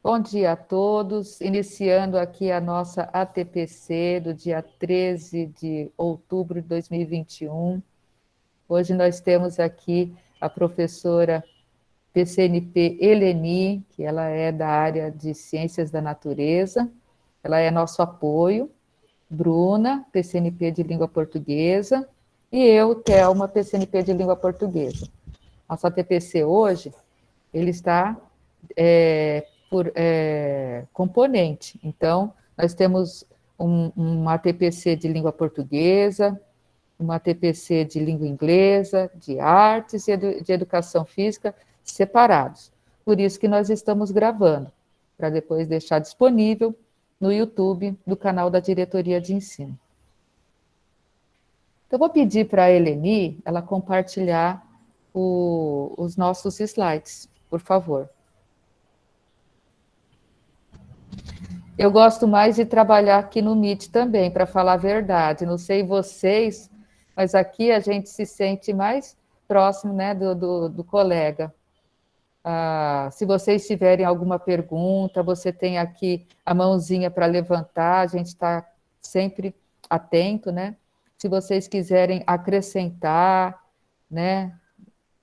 Bom dia a todos, iniciando aqui a nossa ATPC do dia 13 de outubro de 2021. Hoje nós temos aqui a professora PCNP Eleni, que ela é da área de Ciências da Natureza, ela é nosso apoio, Bruna, PCNP de Língua Portuguesa, e eu, Thelma, PCNP de Língua Portuguesa. Nosso ATPC hoje, ele está por componente. Então, nós temos um ATPC de língua portuguesa, uma ATPC de língua inglesa, de artes e de educação física separados. Por isso que nós estamos gravando, para depois deixar disponível no YouTube do canal da Diretoria de Ensino. Então, vou pedir para a Eleni, ela compartilhar os nossos slides, por favor. Eu gosto mais de trabalhar aqui no Meet também, para falar a verdade. Não sei vocês, mas aqui a gente se sente mais próximo, né, do colega. Se vocês tiverem alguma pergunta, você tem aqui a mãozinha para levantar, a gente está sempre atento, né? Se vocês quiserem acrescentar, né,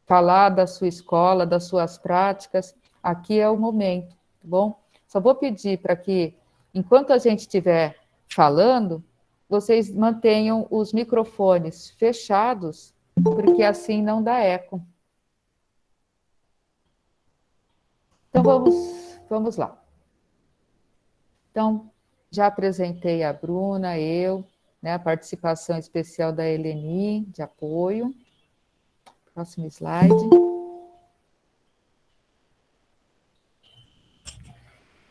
falar da sua escola, das suas práticas, aqui é o momento, tá bom? Só vou pedir para que, enquanto a gente estiver falando, vocês mantenham os microfones fechados, porque assim não dá eco. Então, vamos lá. Então, já apresentei a Bruna, eu, né, a participação especial da Eleni, de apoio. Próximo slide.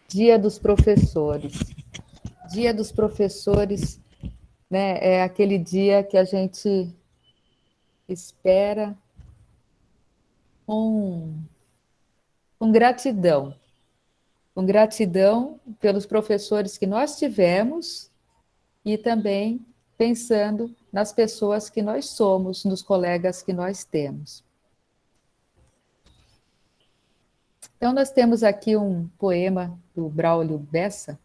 Dia dos Professores. Dia dos Professores, né, é aquele dia que a gente espera com gratidão. Com gratidão pelos professores que nós tivemos e também pensando nas pessoas que nós somos, nos colegas que nós temos. Então, nós temos aqui um poema do Braulio Bessa.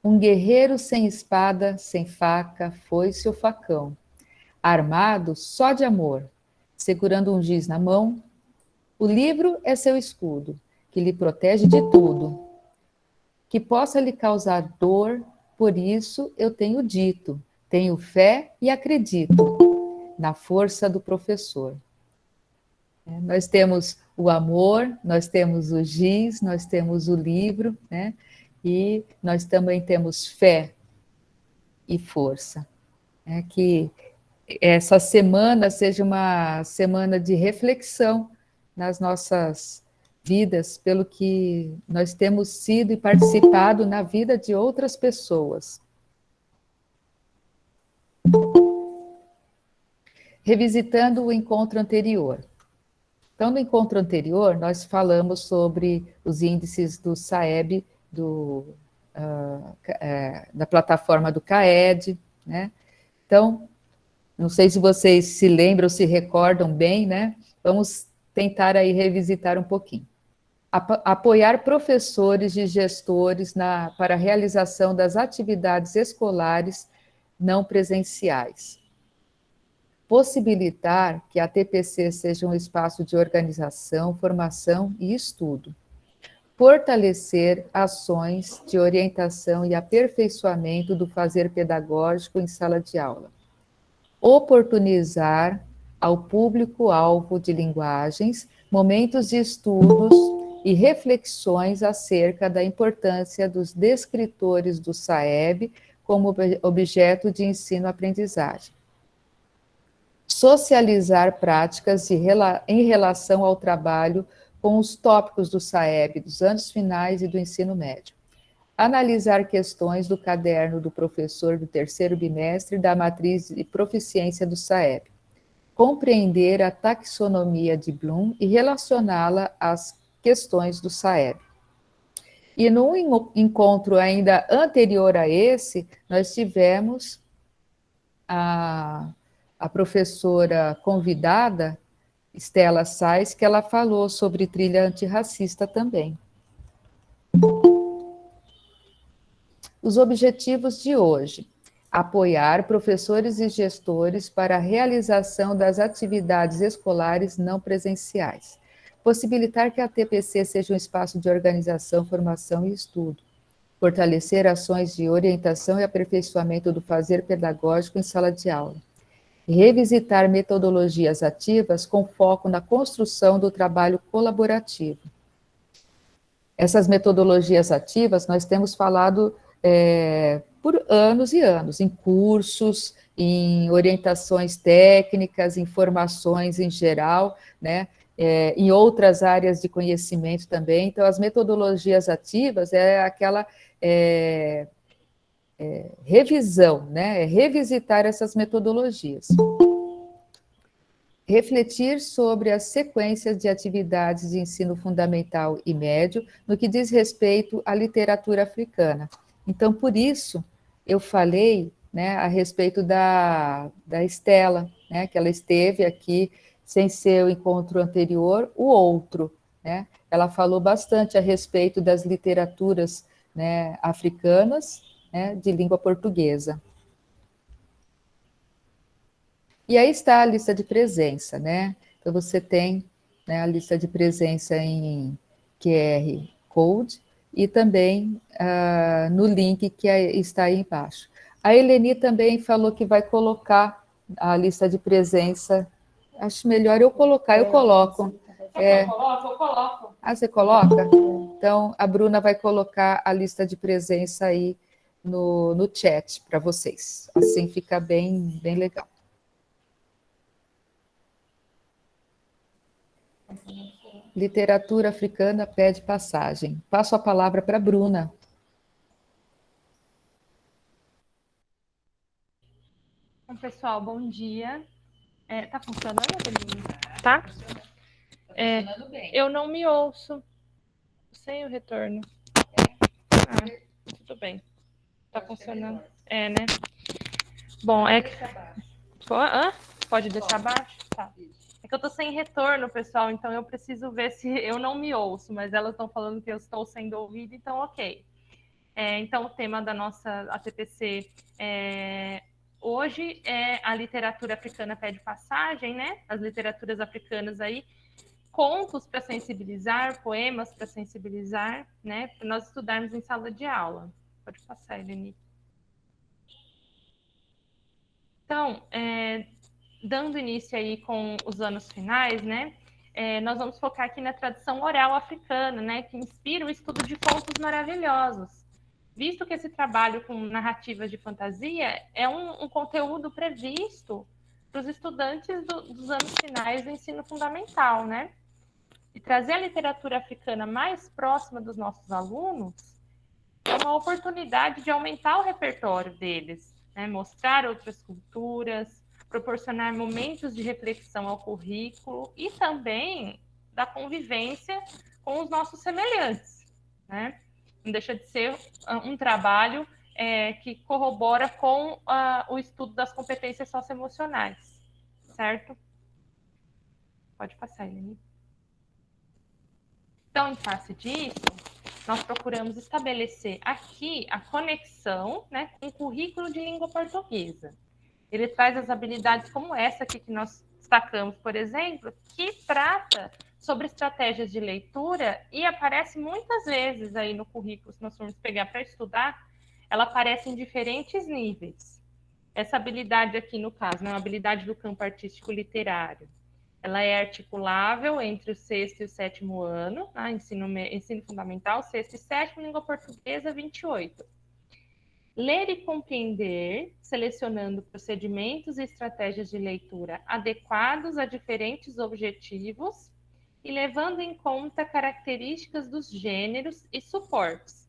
Um guerreiro sem espada, sem faca, foice ou facão, armado só de amor, segurando um giz na mão. O livro é seu escudo, que lhe protege de tudo, que possa lhe causar dor, por isso eu tenho dito, tenho fé e acredito na força do professor. Nós temos o amor, nós temos o giz, nós temos o livro, né? E nós também temos fé e força. Que essa semana seja uma semana de reflexão nas nossas vidas, pelo que nós temos sido e participado na vida de outras pessoas. Revisitando o encontro anterior. Então, no encontro anterior, nós falamos sobre os índices do SAEB, da plataforma do CAED, né? Então, não sei se vocês se lembram, se recordam bem, né? Vamos tentar aí revisitar um pouquinho. Apoiar professores e gestores para a realização das atividades escolares não presenciais. Possibilitar que a TPC seja um espaço de organização, formação e estudo. Fortalecer ações de orientação e aperfeiçoamento do fazer pedagógico em sala de aula. Oportunizar ao público-alvo de linguagens momentos de estudos e reflexões acerca da importância dos descritores do SAEB como objeto de ensino-aprendizagem. Socializar práticas em relação ao trabalho com os tópicos do SAEB, dos anos finais e do ensino médio. Analisar questões do caderno do professor do terceiro bimestre da matriz de proficiência do SAEB. Compreender a taxonomia de Bloom e relacioná-la às questões do SAEB. E num encontro ainda anterior a esse, nós tivemos a professora convidada, Estela Sais, que ela falou sobre trilha antirracista também. Os objetivos de hoje: apoiar professores e gestores para a realização das atividades escolares não presenciais. Possibilitar que a TPC seja um espaço de organização, formação e estudo. Fortalecer ações de orientação e aperfeiçoamento do fazer pedagógico em sala de aula. Revisitar metodologias ativas com foco na construção do trabalho colaborativo. Essas metodologias ativas nós temos falado por anos e anos, em cursos, em orientações técnicas, em formações em geral, né? Em outras áreas de conhecimento também. Então, as metodologias ativas é aquela revisão, né? É revisitar essas metodologias. Refletir sobre as sequências de atividades de ensino fundamental e médio no que diz respeito à literatura africana. Então, por isso, eu falei, né, a respeito da Estela, né, que ela esteve aqui sem ser o encontro anterior, o outro, né? Ela falou bastante a respeito das literaturas, né, africanas, né, de língua portuguesa. E aí está a lista de presença, né? Então você tem, né, a lista de presença em QR Code e também no link que está aí embaixo. A Eleni também falou que vai colocar a lista de presença. Acho melhor eu colocar, eu coloco. Eu coloco. Ah, você coloca? Então, a Bruna vai colocar a lista de presença aí no chat para vocês. Assim fica bem, bem legal. Literatura africana pede passagem. Passo a palavra para a Bruna. Bom, pessoal, bom dia. Tá funcionando, Adeline? Tá? Funcionando bem. Eu não me ouço. Sem o retorno. Tudo bem. Tá funcionando. Né? Bom, é que... Pode deixar abaixo? Tá. É que eu tô sem retorno, pessoal, então eu preciso ver se eu não me ouço, mas elas estão falando que eu estou sendo ouvida, então ok. Então, o tema da nossa ATPC hoje é a literatura africana pede passagem, né? As literaturas africanas aí, contos para sensibilizar, poemas para sensibilizar, né? Para nós estudarmos em sala de aula. Pode passar, Eleni. Então, dando início aí com os anos finais, né? Nós vamos focar aqui na tradição oral africana, né? Que inspira o estudo de contos maravilhosos. Visto que esse trabalho com narrativas de fantasia é um conteúdo previsto para os estudantes dos anos finais do ensino fundamental, né? E trazer a literatura africana mais próxima dos nossos alunos é uma oportunidade de aumentar o repertório deles, né? Mostrar outras culturas, proporcionar momentos de reflexão ao currículo e também da convivência com os nossos semelhantes, né? Não deixa de ser um trabalho que corrobora com o estudo das competências socioemocionais, certo? Pode passar, Eleni. Então, em face disso, nós procuramos estabelecer aqui a conexão, né, com o currículo de língua portuguesa. Ele traz as habilidades como essa aqui que nós destacamos, por exemplo, que trata sobre estratégias de leitura e aparece muitas vezes aí no currículo, se nós formos pegar para estudar, ela aparece em diferentes níveis. Essa habilidade aqui, no caso, é uma habilidade do campo artístico literário. Ela é articulável entre o sexto e o sétimo ano, né? ensino fundamental, sexto e sétimo, língua portuguesa, 28. Ler e compreender, selecionando procedimentos e estratégias de leitura adequados a diferentes objetivos e levando em conta características dos gêneros e suportes.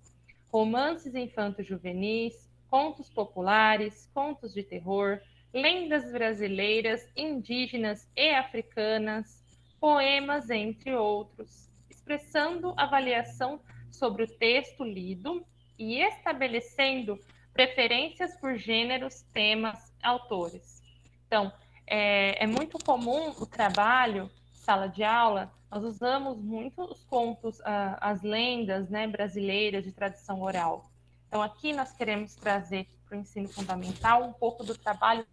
Romances infanto-juvenis, contos populares, contos de terror, lendas brasileiras, indígenas e africanas, poemas, entre outros, expressando avaliação sobre o texto lido e estabelecendo preferências por gêneros, temas, autores. Então, é muito comum o trabalho, sala de aula, nós usamos muito os contos, as lendas, né, brasileiras de tradição oral. Então, aqui nós queremos trazer para o ensino fundamental um pouco do trabalho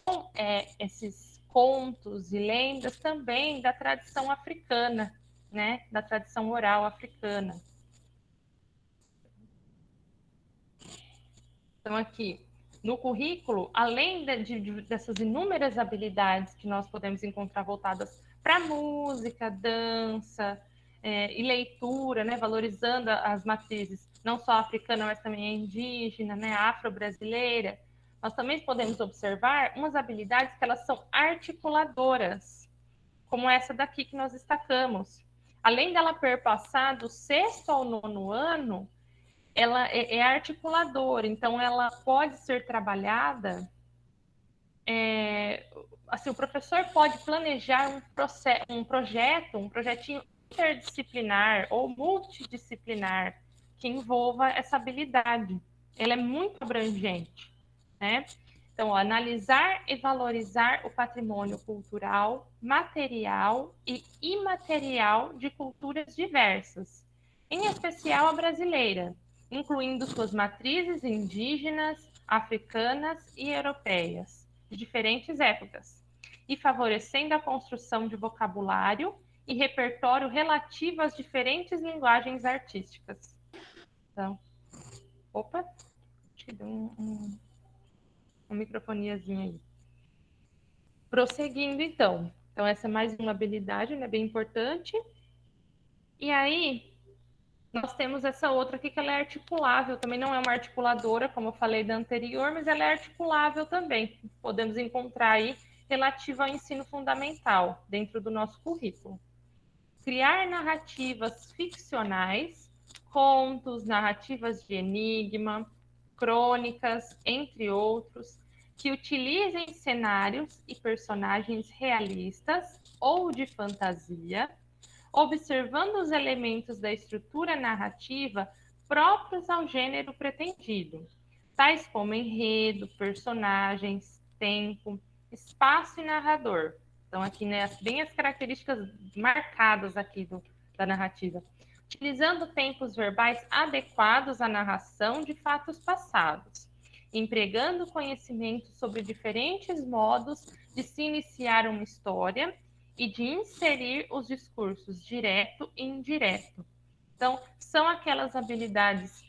com esses contos e lendas também da tradição africana, né? Da tradição oral africana. Então, aqui, no currículo, além dessas inúmeras habilidades que nós podemos encontrar voltadas para música, dança e leitura, né, valorizando as matrizes, não só africana, mas também indígena, né, afro-brasileira, nós também podemos observar umas habilidades que elas são articuladoras, como essa daqui que nós destacamos. Além dela perpassar do 6º ao 9º ano, ela é articuladora, então ela pode ser trabalhada. Assim, o professor pode planejar um projetinho interdisciplinar ou multidisciplinar que envolva essa habilidade. Ela é muito abrangente, né? Então, analisar e valorizar o patrimônio cultural, material e imaterial de culturas diversas, em especial a brasileira, incluindo suas matrizes indígenas, africanas e europeias, de diferentes épocas, e favorecendo a construção de vocabulário e repertório relativo às diferentes linguagens artísticas. Então, opa, te deu uma microfoniazinha aí. Prosseguindo, então. Então, essa é mais uma habilidade, né, bem importante. E aí, nós temos essa outra aqui que ela é articulável, também não é uma articuladora, como eu falei da anterior, mas ela é articulável também. Podemos encontrar aí relativa ao ensino fundamental, dentro do nosso currículo. Criar narrativas ficcionais, contos, narrativas de enigma, crônicas, entre outros, que utilizem cenários e personagens realistas ou de fantasia, observando os elementos da estrutura narrativa próprios ao gênero pretendido, tais como enredo, personagens, tempo, espaço e narrador. Então, aqui, né, bem as características marcadas aqui da narrativa. Utilizando tempos verbais adequados à narração de fatos passados, empregando conhecimento sobre diferentes modos de se iniciar uma história e de inserir os discursos direto e indireto. Então, são aquelas habilidades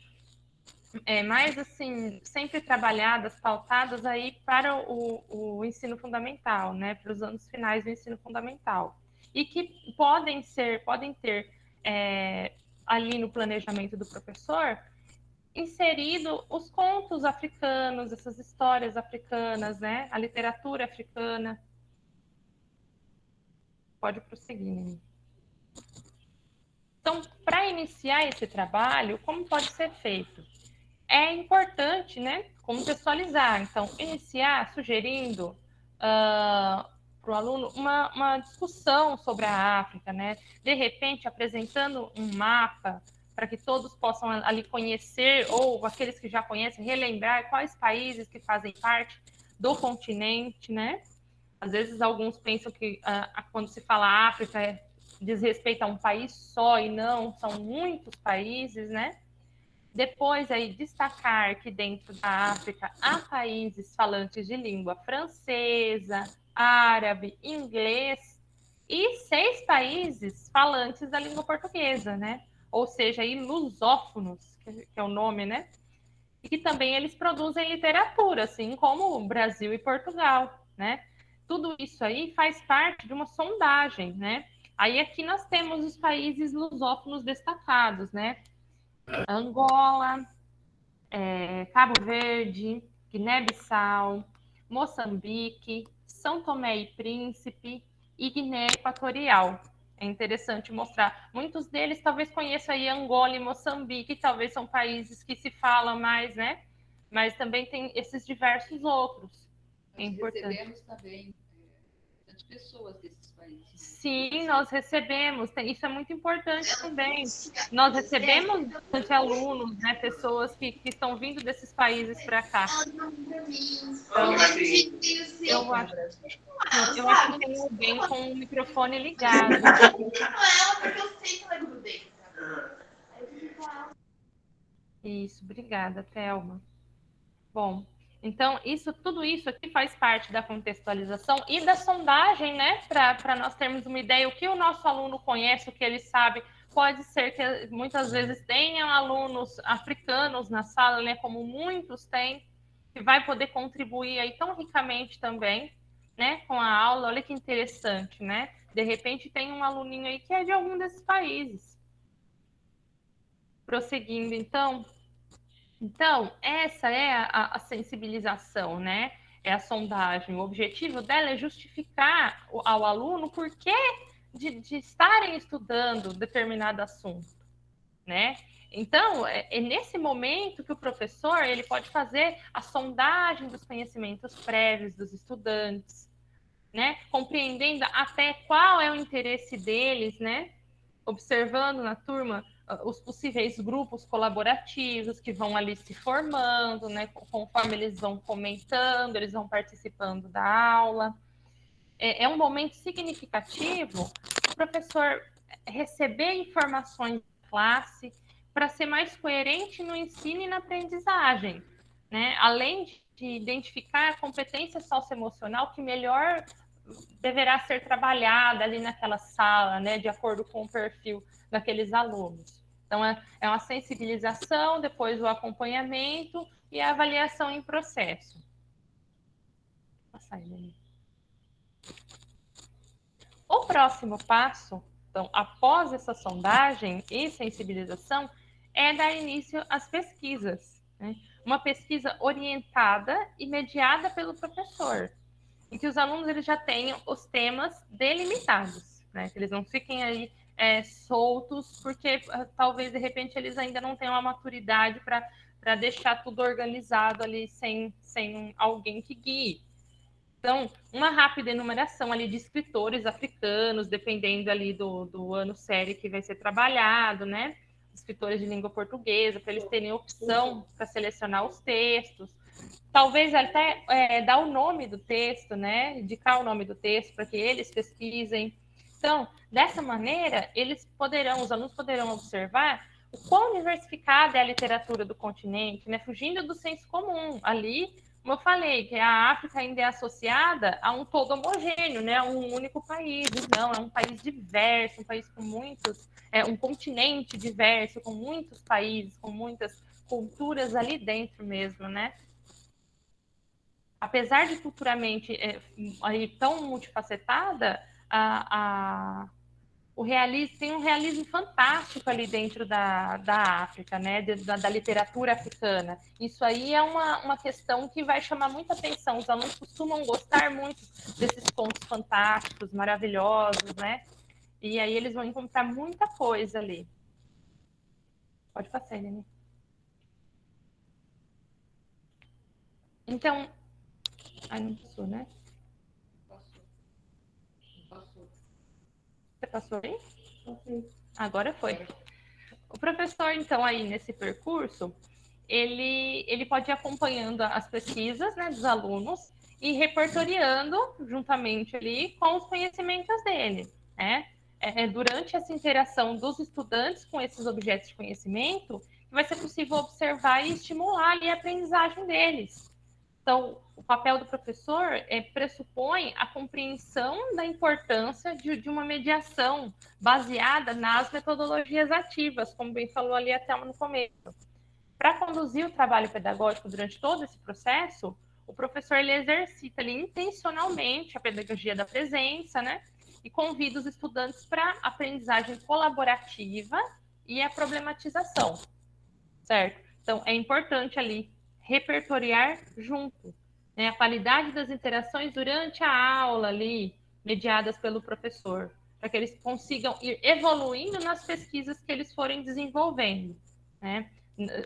mais assim, sempre trabalhadas, pautadas aí para o ensino fundamental, né, para os anos finais do ensino fundamental. E que podem ter ali no planejamento do professor, inserido os contos africanos, essas histórias africanas, né, a literatura africana. Pode prosseguir, Nini. Então, para iniciar esse trabalho, como pode ser feito? É importante, né, contextualizar. Então, iniciar sugerindo para o aluno uma discussão sobre a África, né? De repente, apresentando um mapa para que todos possam ali conhecer, ou aqueles que já conhecem, relembrar quais países que fazem parte do continente, né? Às vezes, alguns pensam que quando se fala África, diz respeito a um país só, e não, são muitos países, né? Depois, aí, destacar que dentro da África há países falantes de língua francesa, árabe, inglês e 6 países falantes da língua portuguesa, né? Ou seja, aí, lusófonos, que é o nome, né? E que também eles produzem literatura, assim como o Brasil e Portugal, né? Tudo isso aí faz parte de uma sondagem, né? Aí aqui nós temos os países lusófonos destacados, né? Angola, Cabo Verde, Guiné-Bissau, Moçambique, São Tomé e Príncipe e Guiné Equatorial. É interessante mostrar. Muitos deles talvez conheçam aí Angola e Moçambique, talvez são países que se falam mais, né? Mas também tem esses diversos outros. Nós recebemos também pessoas desses países. Sim, nós recebemos. Isso é muito importante também. Nós recebemos bastante alunos, né, pessoas que estão vindo desses países para cá. Então, eu acho que tem alguém com o microfone ligado. Isso, obrigada, Thelma. Bom, então, tudo isso aqui faz parte da contextualização e da sondagem, né? Para nós termos uma ideia, o que o nosso aluno conhece, o que ele sabe. Pode ser que muitas vezes tenham alunos africanos na sala, né? Como muitos têm, que vai poder contribuir aí tão ricamente também, né? Com a aula. Olha que interessante, né? De repente tem um aluninho aí que é de algum desses países. Prosseguindo, então. Então, essa é a sensibilização, né? É a sondagem. O objetivo dela é justificar ao aluno por que de estarem estudando determinado assunto, né? Então, é nesse momento que o professor ele pode fazer a sondagem dos conhecimentos prévios dos estudantes, né? Compreendendo até qual é o interesse deles, né? Observando na turma os possíveis grupos colaborativos que vão ali se formando, né? Conforme eles vão comentando, eles vão participando da aula. É um momento significativo o professor receber informações da classe para ser mais coerente no ensino e na aprendizagem, né? Além de identificar a competência socioemocional que melhor deverá ser trabalhada ali naquela sala, né, de acordo com o perfil daqueles alunos. Então, é uma sensibilização, depois o acompanhamento e a avaliação em processo. O próximo passo, então, após essa sondagem e sensibilização, é dar início às pesquisas, né? Uma pesquisa orientada e mediada pelo professor, em que os alunos eles já tenham os temas delimitados, né? Que eles não fiquem aí soltos, porque talvez de repente eles ainda não tenham a maturidade para deixar tudo organizado ali sem alguém que guie. Então, uma rápida enumeração ali de escritores africanos, dependendo ali do ano série que vai ser trabalhado, né? Escritores de língua portuguesa, para eles terem opção para selecionar os textos. Talvez até dar o nome do texto, né? Indicar o nome do texto para que eles pesquisem. Então, dessa maneira, os alunos poderão observar o quão diversificada é a literatura do continente, né? Fugindo do senso comum. Ali, como eu falei, que a África ainda é associada a um todo homogêneo, né? A um único país. Não, é um país diverso, um país com muitos, um continente diverso, com muitos países, com muitas culturas ali dentro mesmo, né? Apesar de culturalmente aí tão multifacetada, tem um realismo fantástico ali dentro da África, né? Da literatura africana. Isso aí é uma questão que vai chamar muita atenção. Os alunos costumam gostar muito desses contos fantásticos, maravilhosos, né? E aí eles vão encontrar muita coisa ali. Pode passar, Helene. Então, não passou, né? Você passou aí? Agora foi. O professor, então, aí nesse percurso, ele pode ir acompanhando as pesquisas, né, dos alunos e repertoriando juntamente ali com os conhecimentos dele, né? Durante essa interação dos estudantes com esses objetos de conhecimento, vai ser possível observar e estimular ali a aprendizagem deles. Então, o papel do professor pressupõe a compreensão da importância de uma mediação baseada nas metodologias ativas, como bem falou ali até no começo. Para conduzir o trabalho pedagógico durante todo esse processo, o professor ele exercita ali, intencionalmente a pedagogia da presença, né? E convida os estudantes para a aprendizagem colaborativa e a problematização, certo? Então, é importante ali repertoriar junto, né? A qualidade das interações durante a aula ali, mediadas pelo professor, para que eles consigam ir evoluindo nas pesquisas que eles forem desenvolvendo, né?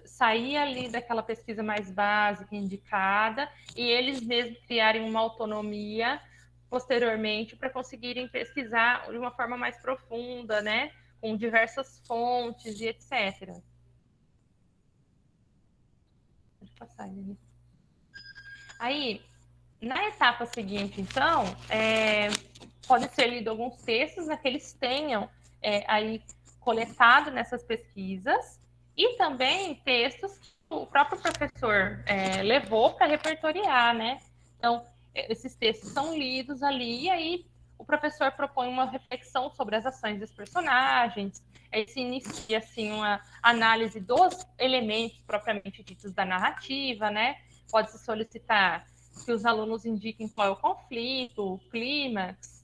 Sair ali daquela pesquisa mais básica, indicada, e eles mesmos criarem uma autonomia posteriormente para conseguirem pesquisar de uma forma mais profunda, né? Com diversas fontes e etc. Pode passar, Lili. Aí, na etapa seguinte, então, pode ser lido alguns textos, né, que eles tenham aí coletado nessas pesquisas, E também textos que o próprio professor levou para repertoriar, né? Então, esses textos são lidos ali, e aí o professor propõe uma reflexão sobre as ações dos personagens, aí se inicia, assim, uma análise dos elementos propriamente ditos da narrativa, né? Pode-se solicitar que os alunos indiquem qual é o conflito, o clímax,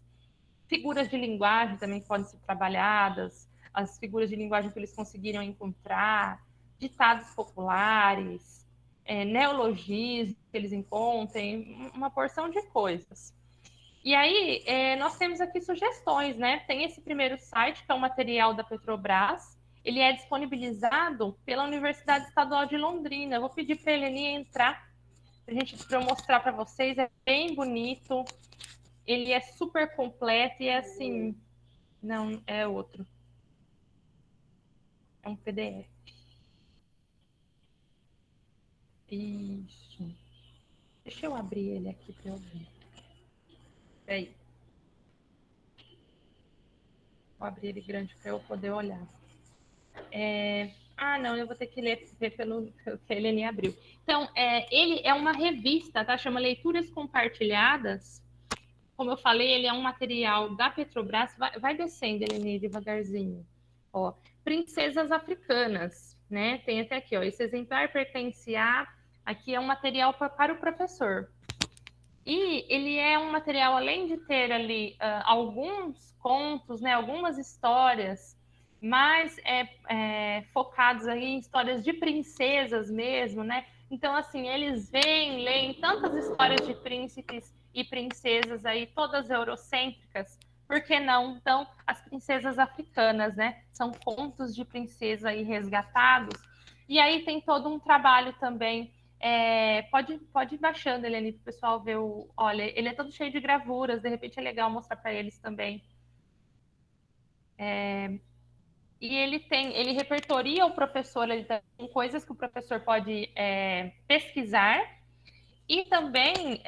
figuras de linguagem também podem ser trabalhadas, as figuras de linguagem que eles conseguiram encontrar, ditados populares, neologismos que eles encontrem, uma porção de coisas. E aí, nós temos aqui sugestões, né? Tem esse primeiro site, que é o material da Petrobras, ele é disponibilizado pela Universidade Estadual de Londrina. Eu vou pedir para a Eleni entrar, para eu mostrar para vocês, é bem bonito, ele é super completo e é assim, não, é outro. É um PDF. Isso. Deixa eu abrir ele aqui para eu ver. Peraí. Vou abrir ele grande para eu poder olhar. Não, eu vou ter que ver pelo que a Helene abriu. Então, ele é uma revista, tá? Chama Leituras Compartilhadas. Como eu falei, ele é um material da Petrobras. Vai descendo, Helene, devagarzinho. Ó, Princesas Africanas, né? Tem até aqui, ó. Esse exemplar pertence a... Aqui é um material para o professor. E ele é um material, além de ter ali alguns contos, né, algumas histórias, mais focados aí em histórias de princesas mesmo, né? Então, assim, eles vêm, leem tantas histórias de príncipes e princesas aí, todas eurocêntricas, por que não? Então, as princesas africanas, né? São contos de princesa aí resgatados. E aí tem todo um trabalho também pode ir baixando ele ali para o pessoal ver o. Olha, ele é todo cheio de gravuras, de repente é legal mostrar para eles também. E ele repertoria o professor, ele tem coisas que o professor pode pesquisar e também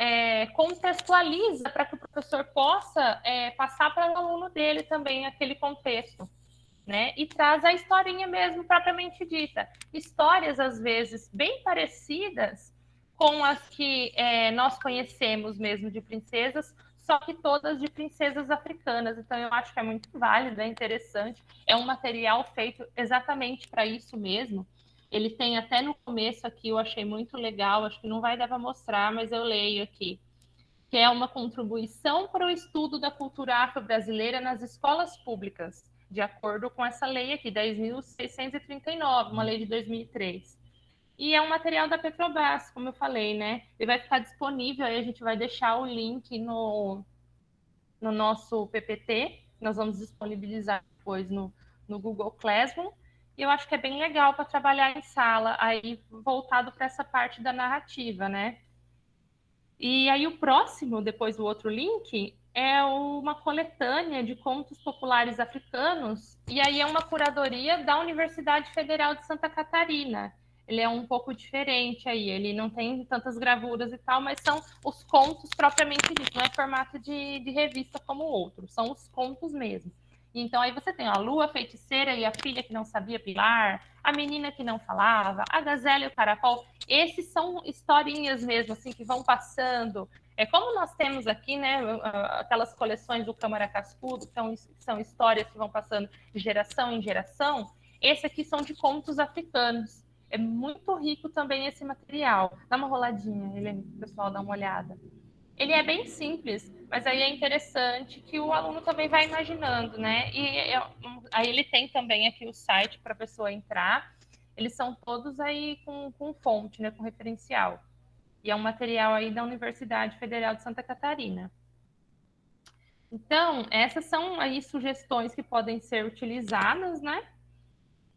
contextualiza para que o professor possa passar para o aluno dele também aquele contexto. Né? E traz a historinha mesmo propriamente dita. Histórias, às vezes, bem parecidas com as que nós conhecemos mesmo de princesas, só que todas de princesas africanas. Então, eu acho que é muito válido, é interessante. É um material feito exatamente para isso mesmo. Ele tem até no começo aqui, eu achei muito legal, acho que não vai dar para mostrar, mas eu leio aqui, que é uma contribuição para o estudo da cultura afro-brasileira nas escolas públicas, de acordo com essa lei aqui, 10.639, uma lei de 2003. E é um material da Petrobras, como eu falei, né? Ele vai ficar disponível, aí a gente vai deixar o link no nosso PPT, nós vamos disponibilizar depois no Google Classroom, e eu acho que é bem legal para trabalhar em sala, aí voltado para essa parte da narrativa, né? E aí o próximo, depois do outro link, é uma coletânea de contos populares africanos, e aí é uma curadoria da Universidade Federal de Santa Catarina. Ele é um pouco diferente aí, ele não tem tantas gravuras e tal, mas são os contos propriamente ditos, não é formato de revista como o outro, são os contos mesmo. Então aí você tem a Lua Feiticeira e a Filha que não sabia pilar, a Menina que não falava, a Gazela e o Caracol. Esses são historinhas mesmo, assim, que vão passando. É como nós temos aqui, né, aquelas coleções do Câmara Cascudo, que são histórias que vão passando de geração em geração. Esse aqui são de contos africanos. É muito rico também esse material. Dá uma roladinha, Helene, para o pessoal dar uma olhada. Ele é bem simples, mas aí é interessante que o aluno também vai imaginando, né? E aí ele tem também aqui o site para a pessoa entrar. Eles são todos aí com fonte, né? Com referencial. E é um material aí da Universidade Federal de Santa Catarina. Então, essas são aí sugestões que podem ser utilizadas, né?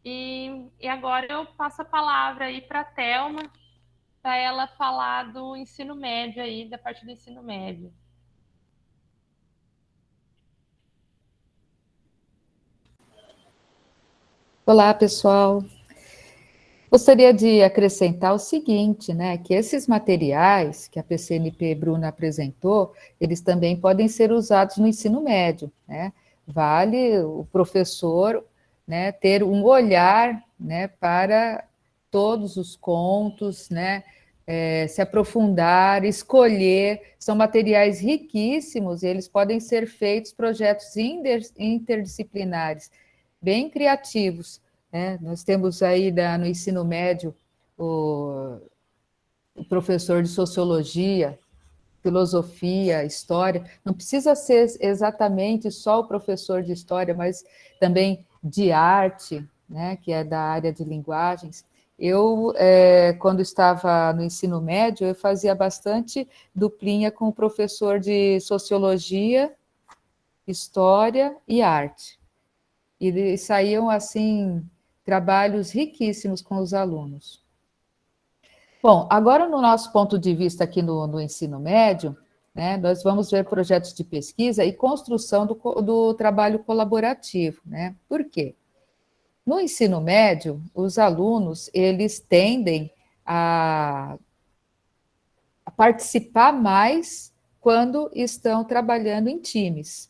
E agora eu passo a palavra aí para a Thelma, para ela falar do ensino médio aí, da parte do ensino médio. Olá, pessoal. Gostaria de acrescentar o seguinte, né, que esses materiais que a PCNP Bruna apresentou, eles também podem ser usados no ensino médio, né? Vale o professor né, ter um olhar, né, para todos os contos, né, se aprofundar, escolher, são materiais riquíssimos, e eles podem ser feitos projetos interdisciplinares, bem criativos, né? Nós temos aí no ensino médio o professor de sociologia, filosofia, história, não precisa ser exatamente só o professor de história, mas também de arte, né, que é da área de linguagens. Eu, quando estava no ensino médio, eu fazia bastante duplinha com o professor de sociologia, história e arte. E saíam, assim, trabalhos riquíssimos com os alunos. Bom, agora no nosso ponto de vista aqui no ensino médio, né, nós vamos ver projetos de pesquisa e construção do trabalho colaborativo, né? Por quê? No ensino médio, os alunos, eles tendem a participar mais quando estão trabalhando em times,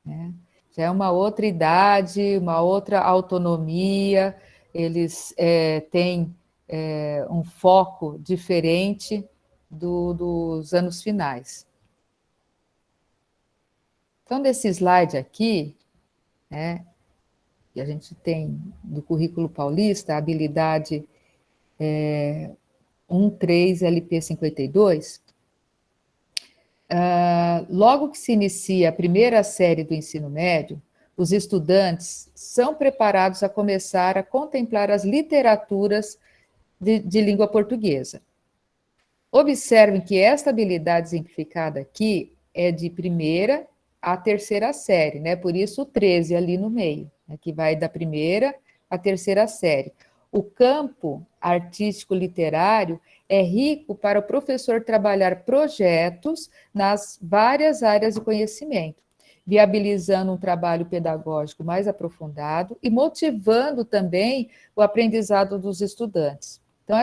né? Já é uma outra idade, uma outra autonomia, eles têm um foco diferente dos anos finais. Então, nesse slide aqui, né, que a gente tem do currículo paulista, a habilidade 13 LP 52, logo que se inicia a primeira série do ensino médio, os estudantes são preparados a começar a contemplar as literaturas de língua portuguesa. Observem que esta habilidade exemplificada aqui é de primeira à terceira série, né? Por isso o 13 ali no meio, né? Que vai da primeira à terceira série. O campo artístico literário é rico para o professor trabalhar projetos nas várias áreas de conhecimento, viabilizando um trabalho pedagógico mais aprofundado e motivando também o aprendizado dos estudantes. Então,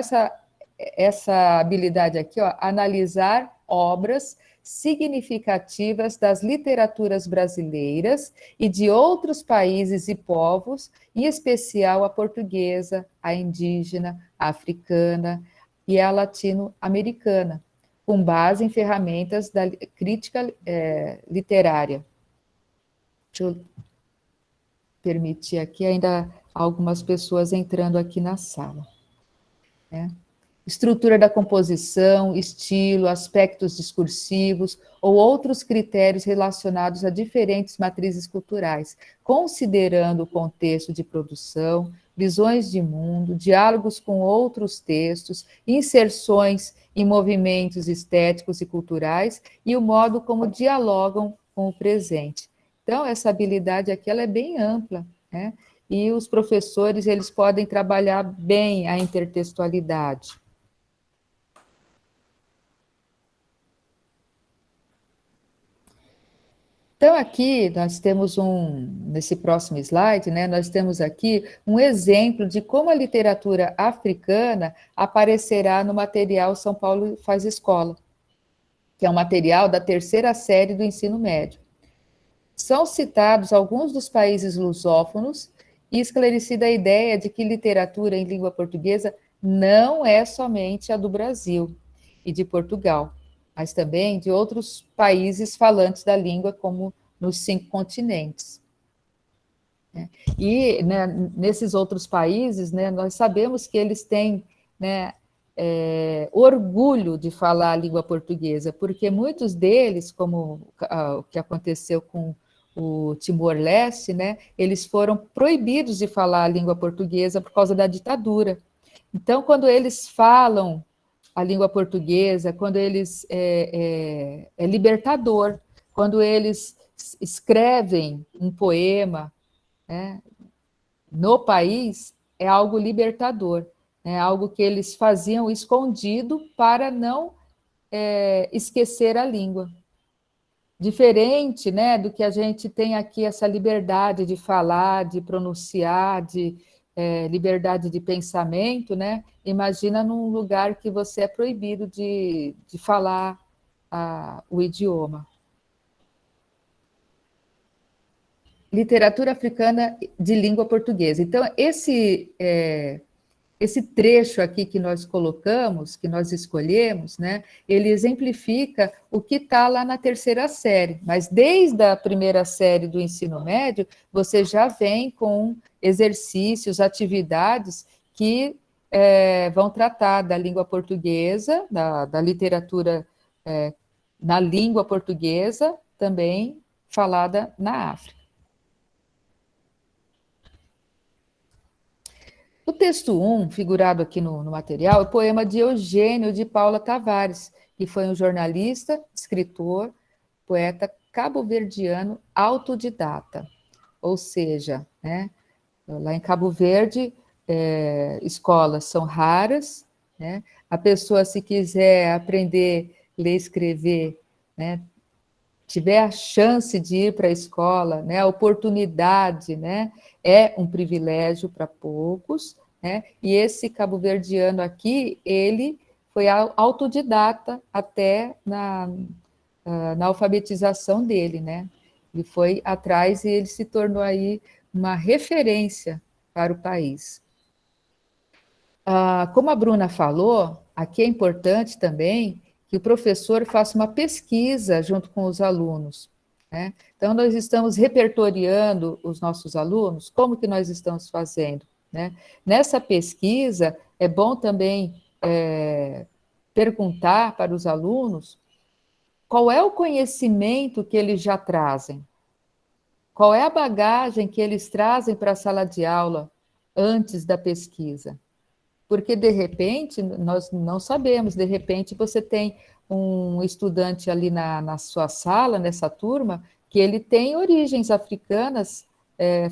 essa habilidade aqui, ó, analisar obras significativas das literaturas brasileiras e de outros países e povos, em especial a portuguesa, a indígena, a africana e a latino-americana, com base em ferramentas da crítica literária. Deixa eu permitir aqui, ainda algumas pessoas entrando aqui na sala, né? Estrutura da composição, estilo, aspectos discursivos ou outros critérios relacionados a diferentes matrizes culturais, considerando o contexto de produção, visões de mundo, diálogos com outros textos, inserções em movimentos estéticos e culturais e o modo como dialogam com o presente. Então, essa habilidade aqui ela é bem ampla, né? E os professores eles podem trabalhar bem a intertextualidade. Então, aqui nós temos nesse próximo slide, né, nós temos aqui um exemplo de como a literatura africana aparecerá no material São Paulo Faz Escola, que é um material da terceira série do ensino médio. São citados alguns dos países lusófonos e esclarecida a ideia de que literatura em língua portuguesa não é somente a do Brasil e de Portugal, mas também de outros países falantes da língua, como nos 5 continentes. E, né, nesses outros países, né, nós sabemos que eles têm, né, orgulho de falar a língua portuguesa, porque muitos deles, como o que aconteceu com o Timor-Leste, né, eles foram proibidos de falar a língua portuguesa por causa da ditadura. Então, quando eles falam a língua portuguesa, quando eles é libertador, quando eles escrevem um poema, né, no país, é algo libertador, é algo que eles faziam escondido para não esquecer a língua. Diferente, né, do que a gente tem aqui, essa liberdade de falar, de pronunciar, de liberdade de pensamento, né? Imagina num lugar que você é proibido de falar o idioma. literatura africana de língua portuguesa. Então, esse trecho aqui que nós colocamos, que nós escolhemos, né, ele exemplifica o que está lá na terceira série, mas desde a primeira série do ensino médio, você já vem com exercícios, atividades que vão tratar da língua portuguesa, da literatura na língua portuguesa, também falada na África. O texto 1, figurado aqui no material, é o poema de Eugênio de Paula Tavares, que foi um jornalista, escritor, poeta cabo-verdiano autodidata. Ou seja, né, lá em Cabo Verde, escolas são raras, né, a pessoa, se quiser aprender a ler e escrever, né, tiver a chance de ir para a escola, né, a oportunidade, né, é um privilégio para poucos, né, e esse cabo-verdiano aqui, ele foi autodidata até na alfabetização dele, né, ele foi atrás e ele se tornou aí uma referência para o país. Como a Bruna falou, aqui é importante também que o professor faça uma pesquisa junto com os alunos, né? Então, nós estamos repertoriando os nossos alunos, como que nós estamos fazendo, né? Nessa pesquisa, é bom também perguntar para os alunos qual é o conhecimento que eles já trazem, qual é a bagagem que eles trazem para a sala de aula antes da pesquisa. Porque, de repente, nós não sabemos, de repente você tem um estudante ali na sua sala, nessa turma, que ele tem origens africanas,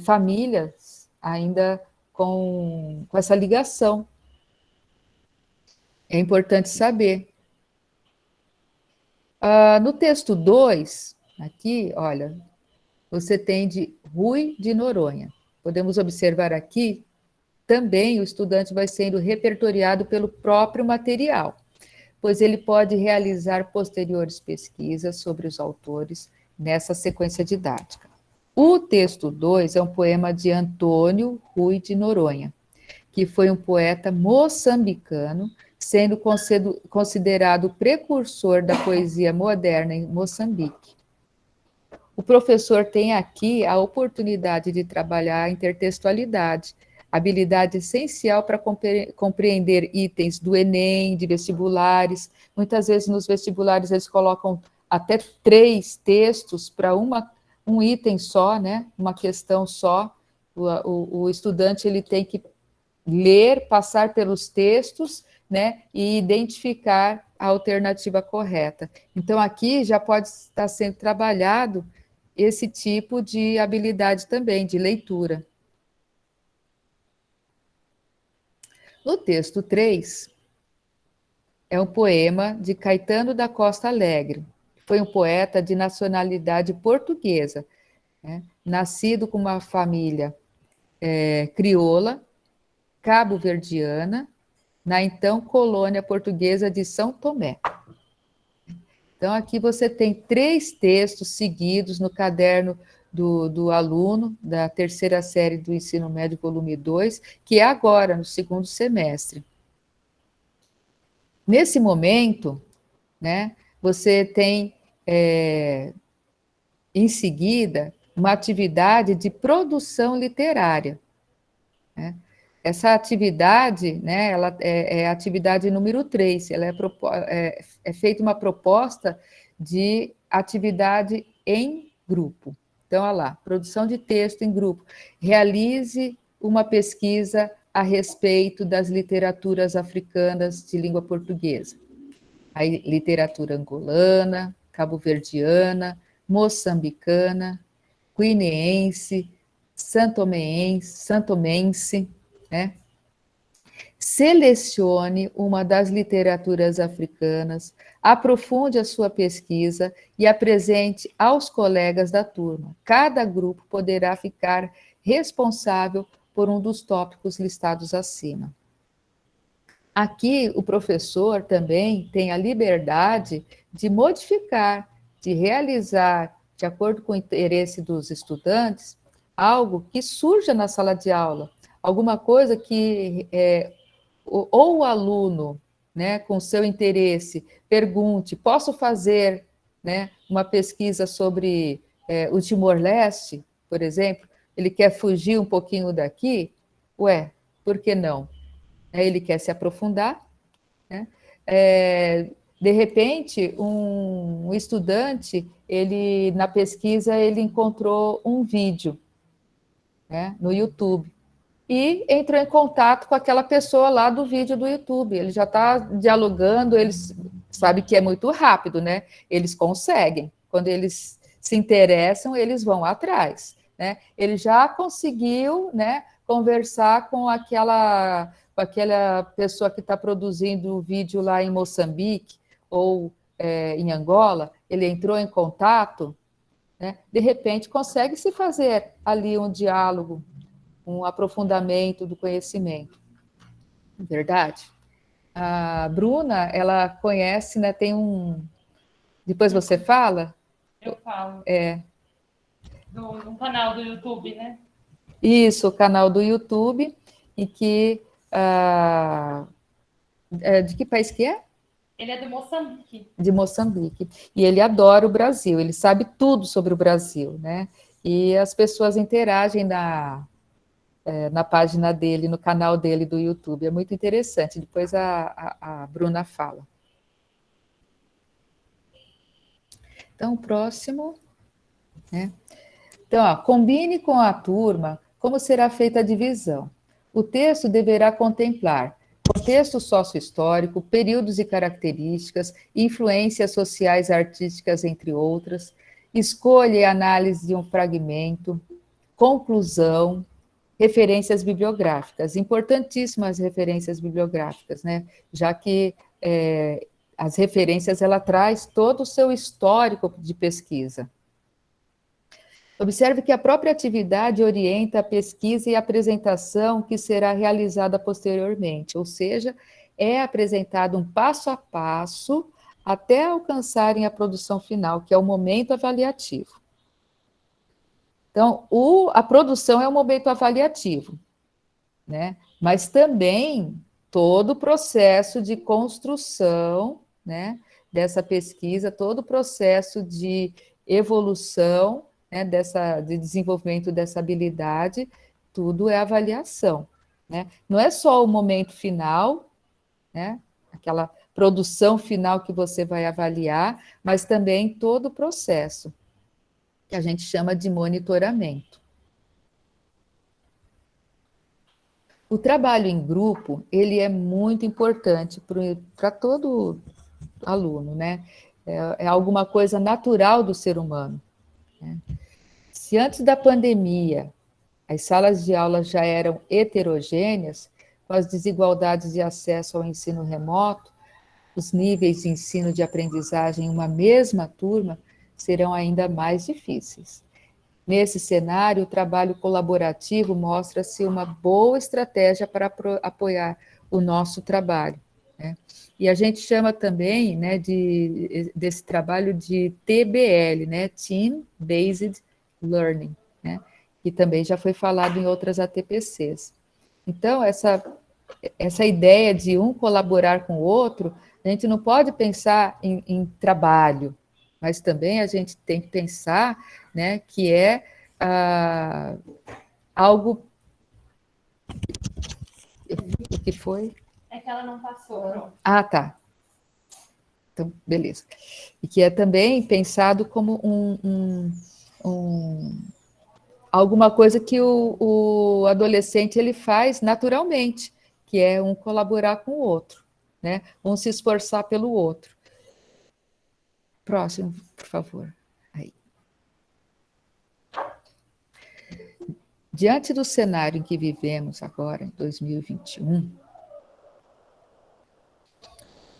famílias ainda com essa ligação. É importante saber. No texto 2, aqui, olha, você tem de Rui de Noronha. Podemos observar aqui também o estudante vai sendo repertoriado pelo próprio material, pois ele pode realizar posteriores pesquisas sobre os autores nessa sequência didática. O texto 2 é um poema de Antônio Rui de Noronha, que foi um poeta moçambicano, sendo considerado o precursor da poesia moderna em Moçambique. O professor tem aqui a oportunidade de trabalhar a intertextualidade, habilidade essencial para compreender itens do Enem, de vestibulares. Muitas vezes nos vestibulares eles colocam até 3 textos para um item só, né? Uma questão só. O estudante ele tem que ler, passar pelos textos, né? E identificar a alternativa correta. Então, aqui já pode estar sendo trabalhado esse tipo de habilidade também, de leitura. No texto 3, é um poema de Caetano da Costa Alegre, que foi um poeta de nacionalidade portuguesa, né? Nascido com uma família crioula, cabo-verdiana, na então colônia portuguesa de São Tomé. Então, aqui você tem 3 textos seguidos no caderno do aluno da terceira série do ensino médio, volume 2, que é agora, no segundo semestre. Nesse momento, né, você tem, em seguida, uma atividade de produção literária, né? Essa atividade, né, ela é a atividade número 3, ela é feita uma proposta de atividade em grupo. Então, olha lá, produção de texto em grupo. Realize uma pesquisa a respeito das literaturas africanas de língua portuguesa. A literatura angolana, cabo-verdiana, moçambicana, guineense, santomense, né? Selecione uma das literaturas africanas, aprofunde a sua pesquisa e apresente aos colegas da turma. Cada grupo poderá ficar responsável por um dos tópicos listados acima. Aqui, o professor também tem a liberdade de modificar, de realizar, de acordo com o interesse dos estudantes, algo que surja na sala de aula, alguma coisa que ou o aluno, né, com seu interesse, pergunte, posso fazer, né, uma pesquisa sobre o Timor-Leste, por exemplo, ele quer fugir um pouquinho daqui, ué, por que não? Ele quer se aprofundar, né? De repente, um estudante, ele na pesquisa, ele encontrou um vídeo, né, no YouTube, e entrou em contato com aquela pessoa lá do vídeo do YouTube. Ele já está dialogando, eles sabe que é muito rápido, né? Eles conseguem. Quando eles se interessam, eles vão atrás, né? Ele já conseguiu, né, conversar com aquela pessoa que está produzindo o vídeo lá em Moçambique ou em Angola. Ele entrou em contato, né? De repente consegue se fazer ali um diálogo, um aprofundamento do conhecimento. Verdade? A Bruna, ela conhece, né? Tem um. Depois você fala? Eu falo. É. No canal do YouTube, né? Isso, o canal do YouTube, em que. De que país que é? Ele é de Moçambique. De Moçambique. E ele adora o Brasil, ele sabe tudo sobre o Brasil, né? E as pessoas interagem na página dele, no canal dele do YouTube. É muito interessante. Depois a Bruna fala. Então, o próximo. Né? Então, combine com a turma como será feita a divisão. O texto deverá contemplar contexto sociohistórico, períodos e características, influências sociais e artísticas, entre outras, escolha e análise de um fragmento, conclusão, referências bibliográficas, importantíssimas referências bibliográficas, né? Já que as referências ela traz todo o seu histórico de pesquisa. Observe que a própria atividade orienta a pesquisa e a apresentação que será realizada posteriormente, ou seja, é apresentado um passo a passo até alcançarem a produção final, que é o momento avaliativo. Então, a produção é o momento avaliativo, né? Mas também todo o processo de construção, né, dessa pesquisa, todo o processo de evolução, né, de desenvolvimento dessa habilidade, tudo é avaliação, né? Não é só o momento final, né, aquela produção final que você vai avaliar, mas também todo o processo, que a gente chama de monitoramento. O trabalho em grupo, ele é muito importante para todo aluno, né? É alguma coisa natural do ser humano, né? Se antes da pandemia as salas de aula já eram heterogêneas, com as desigualdades de acesso ao ensino remoto, os níveis de ensino de aprendizagem em uma mesma turma serão ainda mais difíceis. Nesse cenário, o trabalho colaborativo mostra-se uma boa estratégia para apoiar o nosso trabalho, né? E a gente chama também, né, desse trabalho de TBL, né, Team Based Learning, né, que também já foi falado em outras ATPCs. Então, essa ideia de um colaborar com o outro, a gente não pode pensar em trabalho, mas também a gente tem que pensar, né, que é algo. O que foi? É que ela não passou, pronto. Ah, tá. Então, beleza. E que é também pensado como alguma coisa que o adolescente ele faz naturalmente, que é um colaborar com o outro, né? Um se esforçar pelo outro. Próximo, por favor. Aí. Diante do cenário em que vivemos agora, em 2021,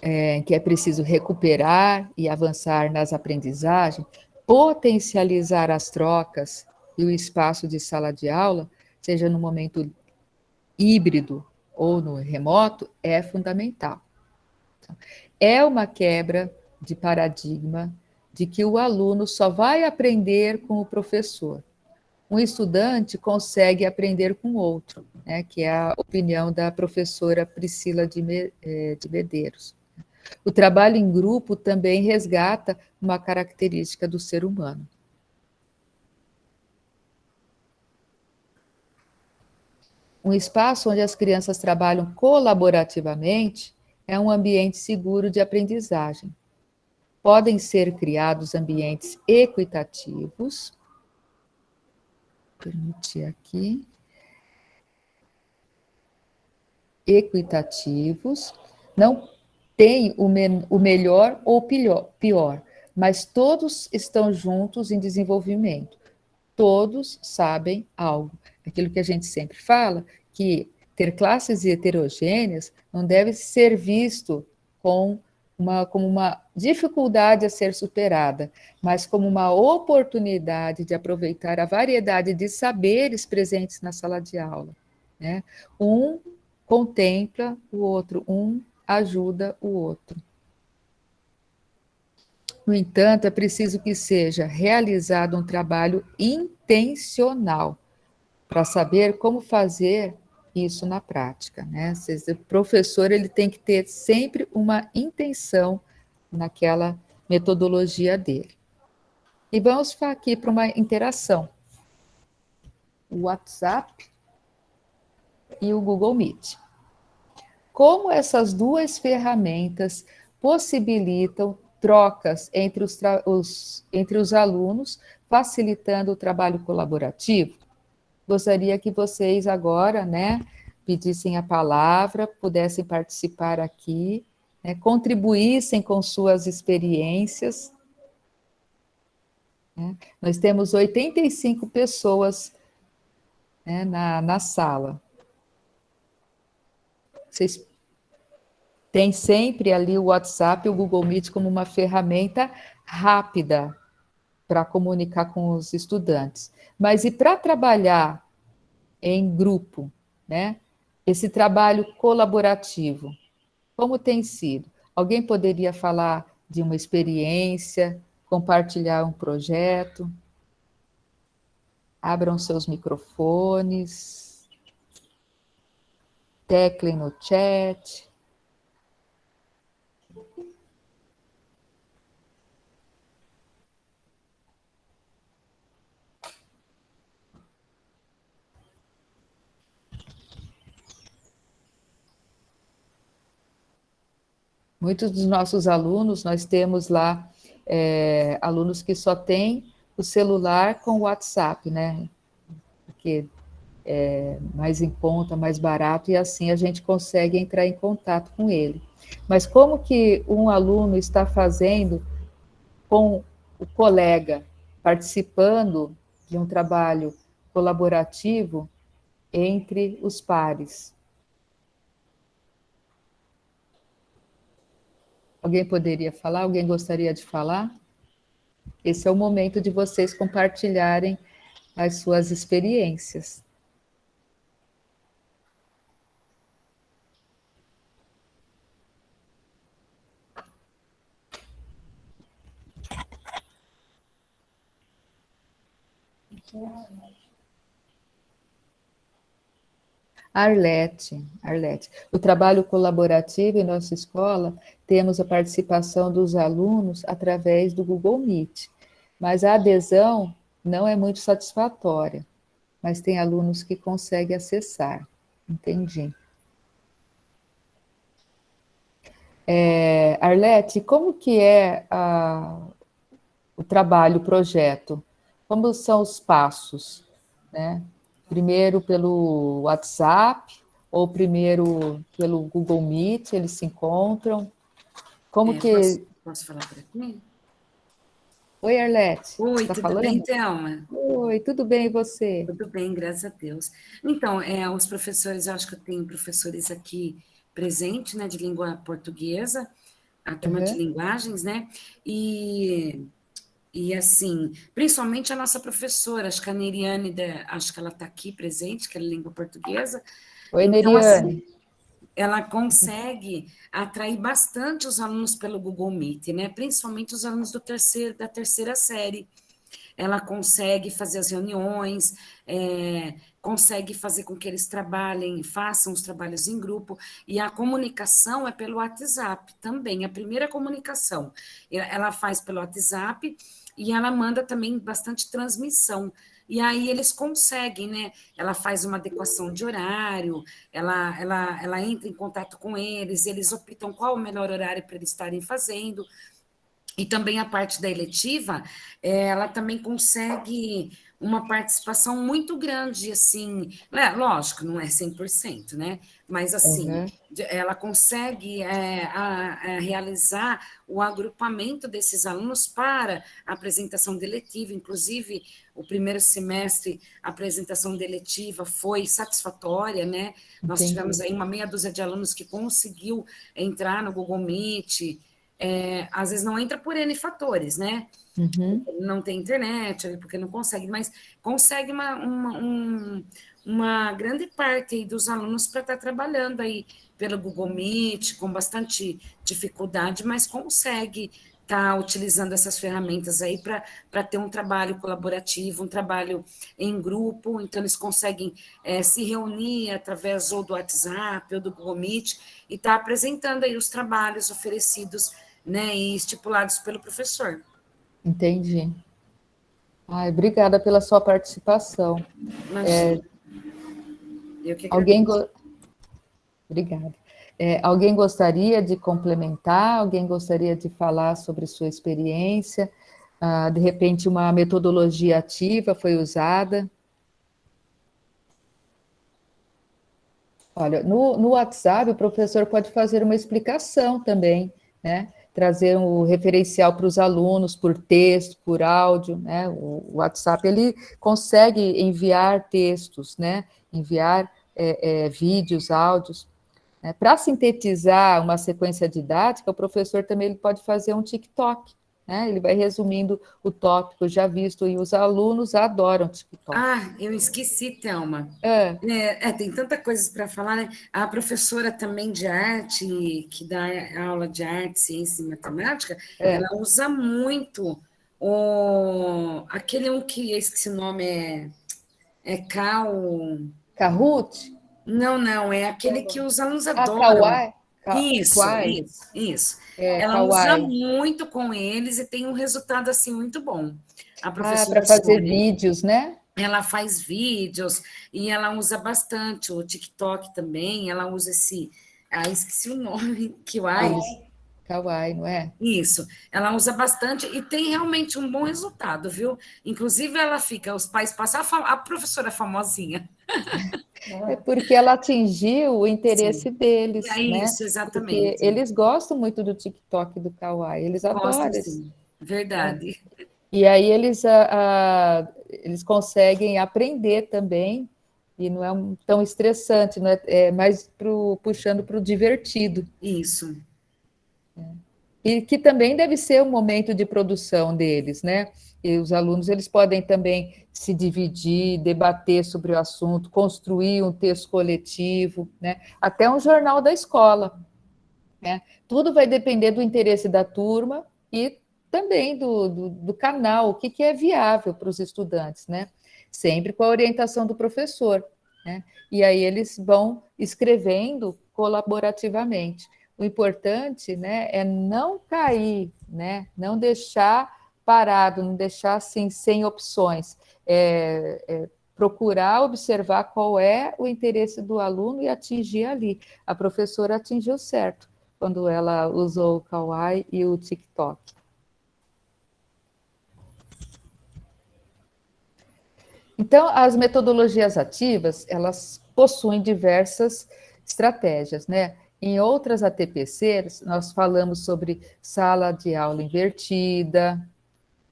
em que é preciso recuperar e avançar nas aprendizagens, potencializar as trocas e o espaço de sala de aula, seja no momento híbrido ou no remoto, é fundamental. É uma quebra de paradigma de que o aluno só vai aprender com o professor. um estudante consegue aprender com outro, né, que é a opinião da professora Priscila de Medeiros. O trabalho em grupo também resgata uma característica do ser humano. Um espaço onde as crianças trabalham colaborativamente é um ambiente seguro de aprendizagem. Podem ser criados ambientes equitativos. Permitir aqui. Equitativos. Não tem o melhor ou o pior, mas todos estão juntos em desenvolvimento. Todos sabem algo. Aquilo que a gente sempre fala, que ter classes heterogêneas não deve ser visto como uma dificuldade a ser superada, mas como uma oportunidade de aproveitar a variedade de saberes presentes na sala de aula, né? Um contempla o outro, um ajuda o outro. No entanto, é preciso que seja realizado um trabalho intencional para saber como fazer isso na prática, né? O professor ele tem que ter sempre uma intenção naquela metodologia dele. E vamos aqui para uma interação. O WhatsApp e o Google Meet. Como essas duas ferramentas possibilitam trocas entre os alunos, facilitando o trabalho colaborativo? Gostaria que vocês agora, né, pedissem a palavra, pudessem participar aqui, né, contribuíssem com suas experiências. Né? Nós temos 85 pessoas, né, na sala. Vocês têm sempre ali o WhatsApp e o Google Meet como uma ferramenta rápida para comunicar com os estudantes. Mas e para trabalhar em grupo, né? Esse trabalho colaborativo, como tem sido? Alguém poderia falar de uma experiência, compartilhar um projeto? Abram seus microfones, teclem no chat. Muitos dos nossos alunos, nós temos lá alunos que só têm o celular com o WhatsApp, né? Porque é mais em conta, mais barato, e assim a gente consegue entrar em contato com ele. Mas como que um aluno está fazendo com o colega, participando de um trabalho colaborativo entre os pares? Alguém poderia falar? Alguém gostaria de falar? Esse é o momento de vocês compartilharem as suas experiências. Arlete. O trabalho colaborativo em nossa escola, temos a participação dos alunos através do Google Meet, mas a adesão não é muito satisfatória, mas tem alunos que conseguem acessar. Entendi. Arlete, como que é o trabalho, o projeto? Como são os passos, né? Primeiro pelo WhatsApp ou primeiro pelo Google Meet, eles se encontram? Como que... Posso falar por aqui? Oi, Arlete. Oi, Está tudo falando? bem, Thelma? Oi, tudo bem, e você? Tudo bem, graças a Deus. Então, os professores, eu acho que eu tenho professores aqui presentes, né, de língua portuguesa, a turma de linguagens, né? E assim, principalmente a nossa professora, acho que a Neriane, acho que ela está aqui presente, que é língua portuguesa. Oi, Então, Neriane. assim, ela consegue atrair bastante os alunos pelo Google Meet, né? Principalmente os alunos da terceira série. ela consegue fazer as reuniões, consegue fazer com que eles trabalhem, façam os trabalhos em grupo, e a comunicação é pelo WhatsApp também, a primeira comunicação. Ela faz pelo WhatsApp e ela manda também bastante transmissão. E aí eles conseguem, né? Ela faz uma adequação de horário, ela entra em contato com eles optam qual o melhor horário para eles estarem fazendo. E também a parte da eletiva, ela também consegue uma participação muito grande, assim, lógico, não é 100%, né? Mas, assim, Uhum. ela consegue realizar o agrupamento desses alunos para a apresentação de eletiva, inclusive, o primeiro semestre, a apresentação de eletiva foi satisfatória, né? Nós tivemos Entendi. aí uma meia dúzia de alunos que conseguiu entrar no Google Meet, às vezes não entra por N fatores, né? Uhum. Não tem internet, porque não consegue, mas consegue uma grande parte aí dos alunos para estar trabalhando aí pelo Google Meet, com bastante dificuldade, mas consegue estar utilizando essas ferramentas aí para ter um trabalho colaborativo, um trabalho em grupo, então eles conseguem se reunir através ou do WhatsApp ou do Google Meet e estar apresentando aí os trabalhos oferecidos, né, e estipulados pelo professor. Entendi. Ai, obrigada pela sua participação. Imagina. Eu que Alguém agradeço. Obrigada. Alguém gostaria de complementar? Alguém gostaria de falar sobre sua experiência? De repente, uma metodologia ativa foi usada? Olha, no WhatsApp, o professor pode fazer uma explicação também, né? Trazer um referencial para os alunos por texto, por áudio, né? O WhatsApp, ele consegue enviar textos, né? Enviar vídeos, áudios. Para sintetizar uma sequência didática, o professor também ele pode fazer um TikTok, né? Ele vai resumindo o tópico já visto, e os alunos adoram TikTok. Eu esqueci, Thelma. É, Tem tanta coisa para falar, né? A professora também de arte, que dá aula de arte, ciência e matemática, ela usa muito aquele que eu esqueci o nome, Cal. Kahoot? Não, é aquele que os alunos adoram. Kawaii? Isso, Kawaii? isso, isso. Ela usa Kawaii. muito com eles e tem um resultado assim muito bom. A professora Para fazer Sônia, vídeos, né? ela faz vídeos e ela usa bastante o TikTok também, ela usa esqueci o nome, Kiwai. Kawaii, não é? Isso, ela usa bastante e tem realmente um bom resultado, viu? Inclusive, os pais passam, a professora famosinha. É porque ela atingiu o Sim, interesse deles, é né? isso, Porque exatamente. eles gostam muito do TikTok e do Kawaii, eles Gostam adoram. sim, verdade. E aí eles conseguem aprender também, e não é tão estressante, não é mais puxando para o divertido. Isso, E que também deve ser um momento de produção deles, né? E os alunos eles podem também se dividir, debater sobre o assunto, construir um texto coletivo, né? Até um jornal da escola, né? Tudo vai depender do interesse da turma e também do canal, o que é viável para os estudantes, né? Sempre com a orientação do professor, né? E aí eles vão escrevendo colaborativamente. O importante, né, é não cair, né? Não deixar parado, não deixar assim sem opções. Procurar observar qual é o interesse do aluno e atingir ali. A professora atingiu certo quando ela usou o Kawaii e o TikTok. Então, as metodologias ativas, elas possuem diversas estratégias, né? Em outras ATPCs, nós falamos sobre sala de aula invertida,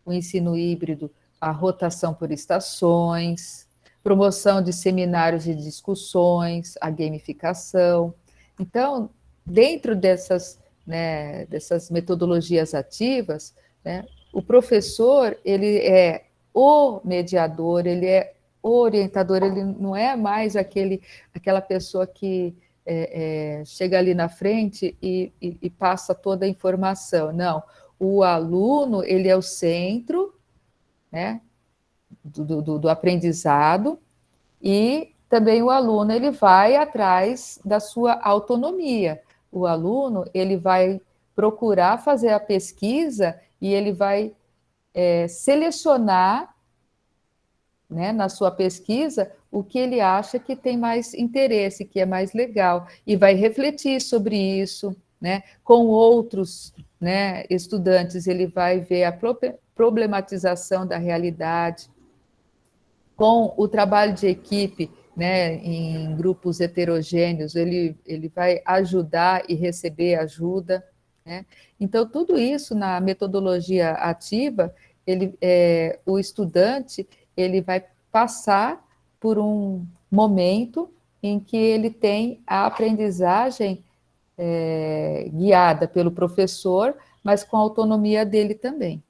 o ensino híbrido, a rotação por estações, promoção de seminários e discussões, a gamificação. Então, dentro dessas metodologias ativas, né, o professor ele é o mediador, ele é o orientador, ele não é mais aquela pessoa que chega ali na frente e passa toda a informação. Não, o aluno ele é o centro, né? do aprendizado, e também o aluno ele vai atrás da sua autonomia. O aluno ele vai procurar fazer a pesquisa e ele vai selecionar, né, na sua pesquisa o que ele acha que tem mais interesse, que é mais legal, e vai refletir sobre isso, né, com outros, né, estudantes. Ele vai ver a problematização da realidade, com o trabalho de equipe, né, em grupos heterogêneos, ele vai ajudar e receber ajuda, né? Então, tudo isso na metodologia ativa, o estudante ele vai passar por um momento em que ele tem a aprendizagem guiada pelo professor, mas com a autonomia dele também.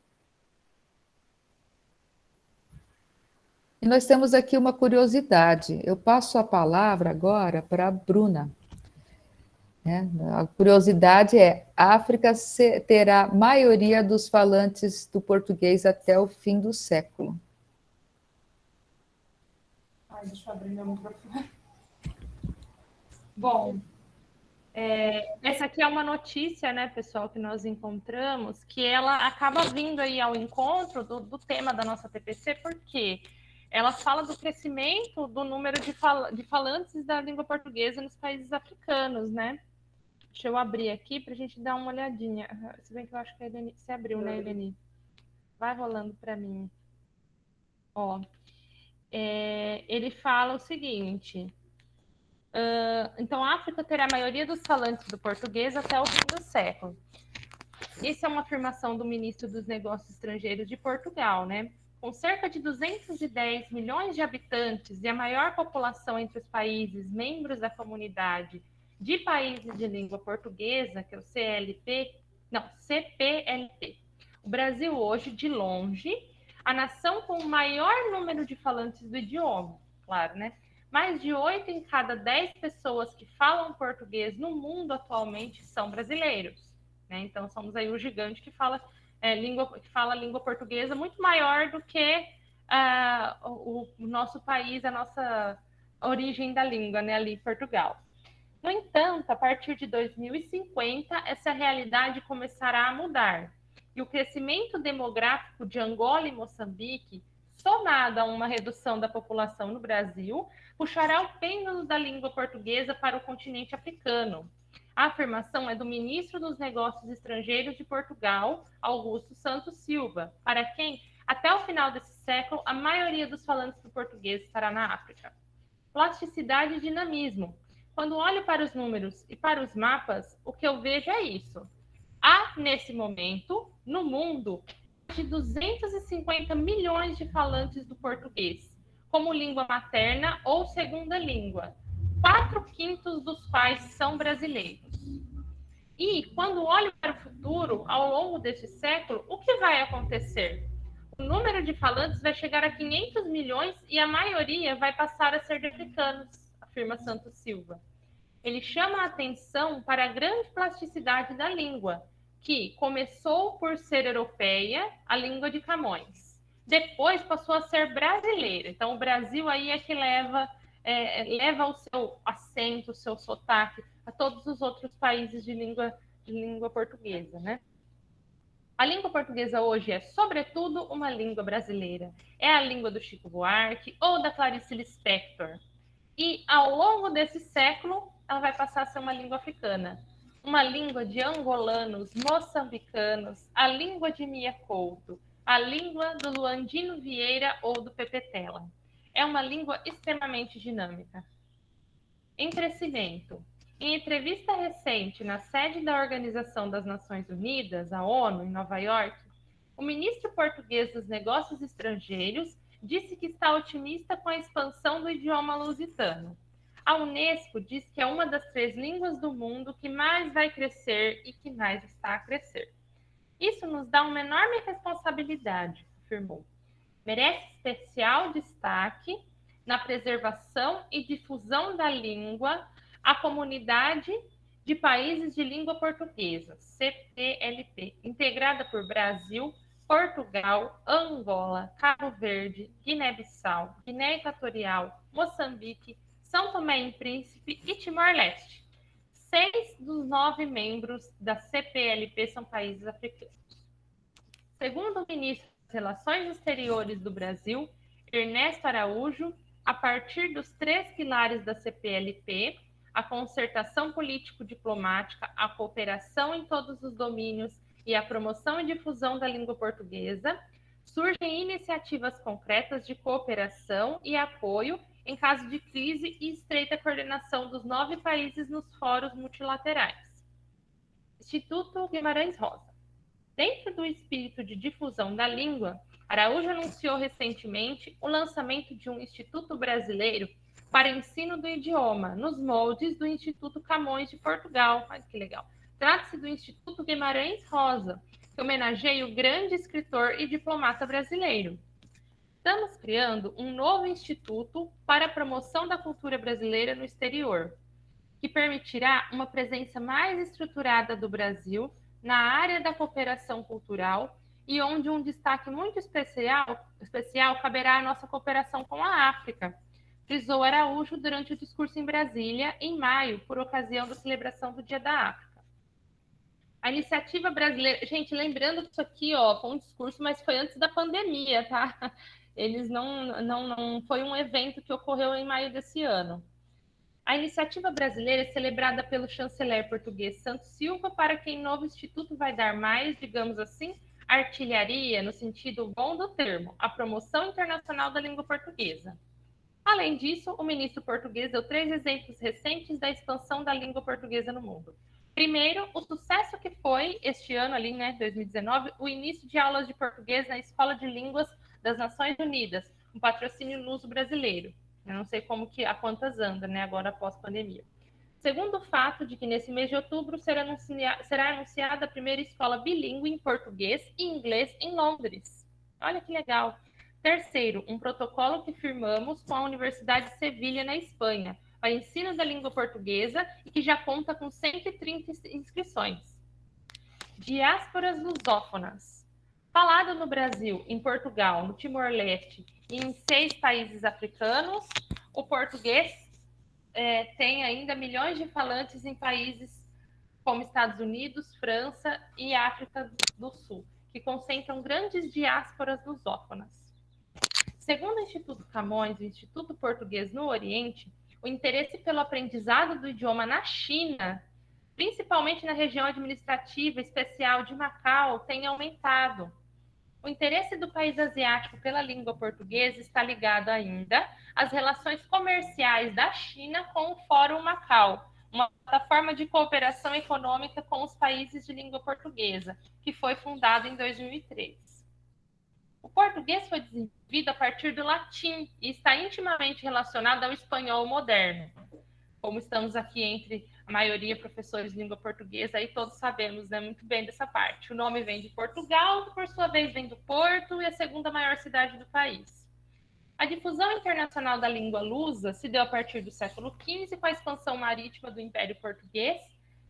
E nós temos aqui uma curiosidade. Eu passo a palavra agora para a Bruna. A curiosidade é: a África terá maioria dos falantes do português até o fim do século. Deixa eu abrir meu microfone. Bom, essa aqui é uma notícia, né, pessoal, que nós encontramos, que ela acaba vindo aí ao encontro do tema da nossa TPC, porque ela fala do crescimento do número de falantes da língua portuguesa nos países africanos, né? Deixa eu abrir aqui para a gente dar uma olhadinha. Se bem que eu acho que a Eleni... Você abriu, né, Eleni? Vai rolando para mim. Ó, ele fala o seguinte... então, a África terá a maioria dos falantes do português até o fim do século. Isso é uma afirmação do ministro dos Negócios Estrangeiros de Portugal, né? Com cerca de 210 milhões de habitantes e a maior população entre os países membros da comunidade de países de língua portuguesa, que é o CPLP. O Brasil hoje, de longe, a nação com o maior número de falantes do idioma, claro, né? Mais de 8 em cada 10 pessoas que falam português no mundo atualmente são brasileiros, né? Então, somos aí o gigante que fala língua portuguesa muito maior do que o nosso país, a nossa origem da língua, né? Ali, Portugal. No entanto, a partir de 2050, essa realidade começará a mudar. E o crescimento demográfico de Angola e Moçambique, somado a uma redução da população no Brasil, puxará o pêndulo da língua portuguesa para o continente africano. A afirmação é do ministro dos Negócios Estrangeiros de Portugal, Augusto Santos Silva, para quem, até o final desse século, a maioria dos falantes do português estará na África. Plasticidade e dinamismo. Quando olho para os números e para os mapas, o que eu vejo é isso. Há, nesse momento, no mundo, de 250 milhões de falantes do português, como língua materna ou segunda língua, 4/5 dos quais são brasileiros. E, quando olho para o futuro, ao longo deste século, o que vai acontecer? O número de falantes vai chegar a 500 milhões e a maioria vai passar a ser de africanos, afirma Santos Silva. Ele chama a atenção para a grande plasticidade da língua, que começou por ser europeia, a língua de Camões. Depois passou a ser brasileira. Então, o Brasil aí é que leva o seu acento, o seu sotaque a todos os outros países de língua portuguesa, né? A língua portuguesa hoje é, sobretudo, uma língua brasileira. É a língua do Chico Buarque ou da Clarice Lispector. E, ao longo desse século, ela vai passar a ser uma língua africana. Uma língua de angolanos, moçambicanos, a língua de Mia Couto, a língua do Luandino Vieira ou do Pepe Tela. É uma língua extremamente dinâmica. Em crescimento. Em entrevista recente na sede da Organização das Nações Unidas, a ONU, em Nova York, o ministro português dos Negócios Estrangeiros disse que está otimista com a expansão do idioma lusitano. A Unesco diz que é uma das 3 línguas do mundo que mais vai crescer e que mais está a crescer. Isso nos dá uma enorme responsabilidade, afirmou. Merece especial destaque na preservação e difusão da língua a Comunidade de Países de Língua Portuguesa, CPLP, integrada por Brasil, Portugal, Angola, Cabo Verde, Guiné-Bissau, Guiné Equatorial, Moçambique, São Tomé e Príncipe e Timor-Leste. 6 dos 9 membros da CPLP são países africanos. Segundo o ministro das Relações Exteriores do Brasil, Ernesto Araújo, a partir dos 3 pilares da CPLP, a concertação político-diplomática, a cooperação em todos os domínios e a promoção e difusão da língua portuguesa, surgem iniciativas concretas de cooperação e apoio em caso de crise e estreita coordenação dos 9 países nos fóruns multilaterais. Instituto Guimarães Rosa. Dentro do espírito de difusão da língua, Araújo anunciou recentemente o lançamento de um Instituto Brasileiro para ensino do idioma, nos moldes do Instituto Camões de Portugal. Olha que legal. Trata-se do Instituto Guimarães Rosa, que homenageia o grande escritor e diplomata brasileiro. Estamos criando um novo instituto para a promoção da cultura brasileira no exterior, que permitirá uma presença mais estruturada do Brasil na área da cooperação cultural e onde um destaque muito especial caberá à nossa cooperação com a África, frisou Araújo durante o discurso em Brasília, em maio, por ocasião da celebração do Dia da África. A iniciativa brasileira... Gente, lembrando que isso aqui, foi um discurso, mas foi antes da pandemia, tá? Eles não foi um evento que ocorreu em maio desse ano. A iniciativa brasileira é celebrada pelo chanceler português Santos Silva, para quem o novo instituto vai dar mais, digamos assim, artilharia, no sentido bom do termo, a promoção internacional da língua portuguesa. Além disso, o ministro português deu 3 exemplos recentes da expansão da língua portuguesa no mundo. Primeiro, o sucesso que foi, este ano ali, 2019, o início de aulas de português na Escola de Línguas das Nações Unidas, um patrocínio luso brasileiro. Eu não sei a quantas anda, agora após a pandemia. Segundo o fato de que nesse mês de outubro será anunciada a primeira escola bilíngue em português e inglês em Londres. Olha que legal. Terceiro, um protocolo que firmamos com a Universidade de Sevilha, na Espanha, para ensino da língua portuguesa e que já conta com 130 inscrições. Diásporas lusófonas. Falado no Brasil, em Portugal, no Timor-Leste e em 6 países africanos, o português tem ainda milhões de falantes em países como Estados Unidos, França e África do Sul, que concentram grandes diásporas lusófonas. Segundo o Instituto Camões, o Instituto Português no Oriente, o interesse pelo aprendizado do idioma na China, principalmente na região administrativa especial de Macau, tem aumentado. O interesse do país asiático pela língua portuguesa está ligado ainda às relações comerciais da China com o Fórum Macau, uma plataforma de cooperação econômica com os países de língua portuguesa, que foi fundado em 2003. O português foi desenvolvido a partir do latim e está intimamente relacionado ao espanhol moderno. Como estamos aqui entre a maioria professores de língua portuguesa, aí todos sabemos muito bem dessa parte. O nome vem de Portugal, que por sua vez vem do Porto e a segunda maior cidade do país. A difusão internacional da língua lusa se deu a partir do século XV com a expansão marítima do Império Português,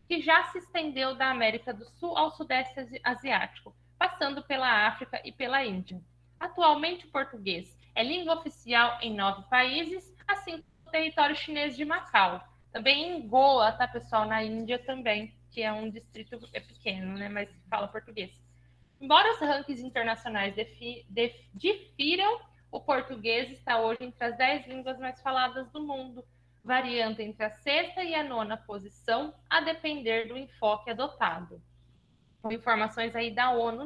que já se estendeu da América do Sul ao Sudeste Asiático, passando pela África e pela Índia. Atualmente, o português é língua oficial em 9 países, assim como o território chinês de Macau. Também em Goa, tá, pessoal? Na Índia também, que é um distrito pequeno, mas fala português. Embora os rankings internacionais difiram, o português está hoje entre as 10 línguas mais faladas do mundo, variando entre a 6ª e a 9ª posição, a depender do enfoque adotado. Com informações aí da ONU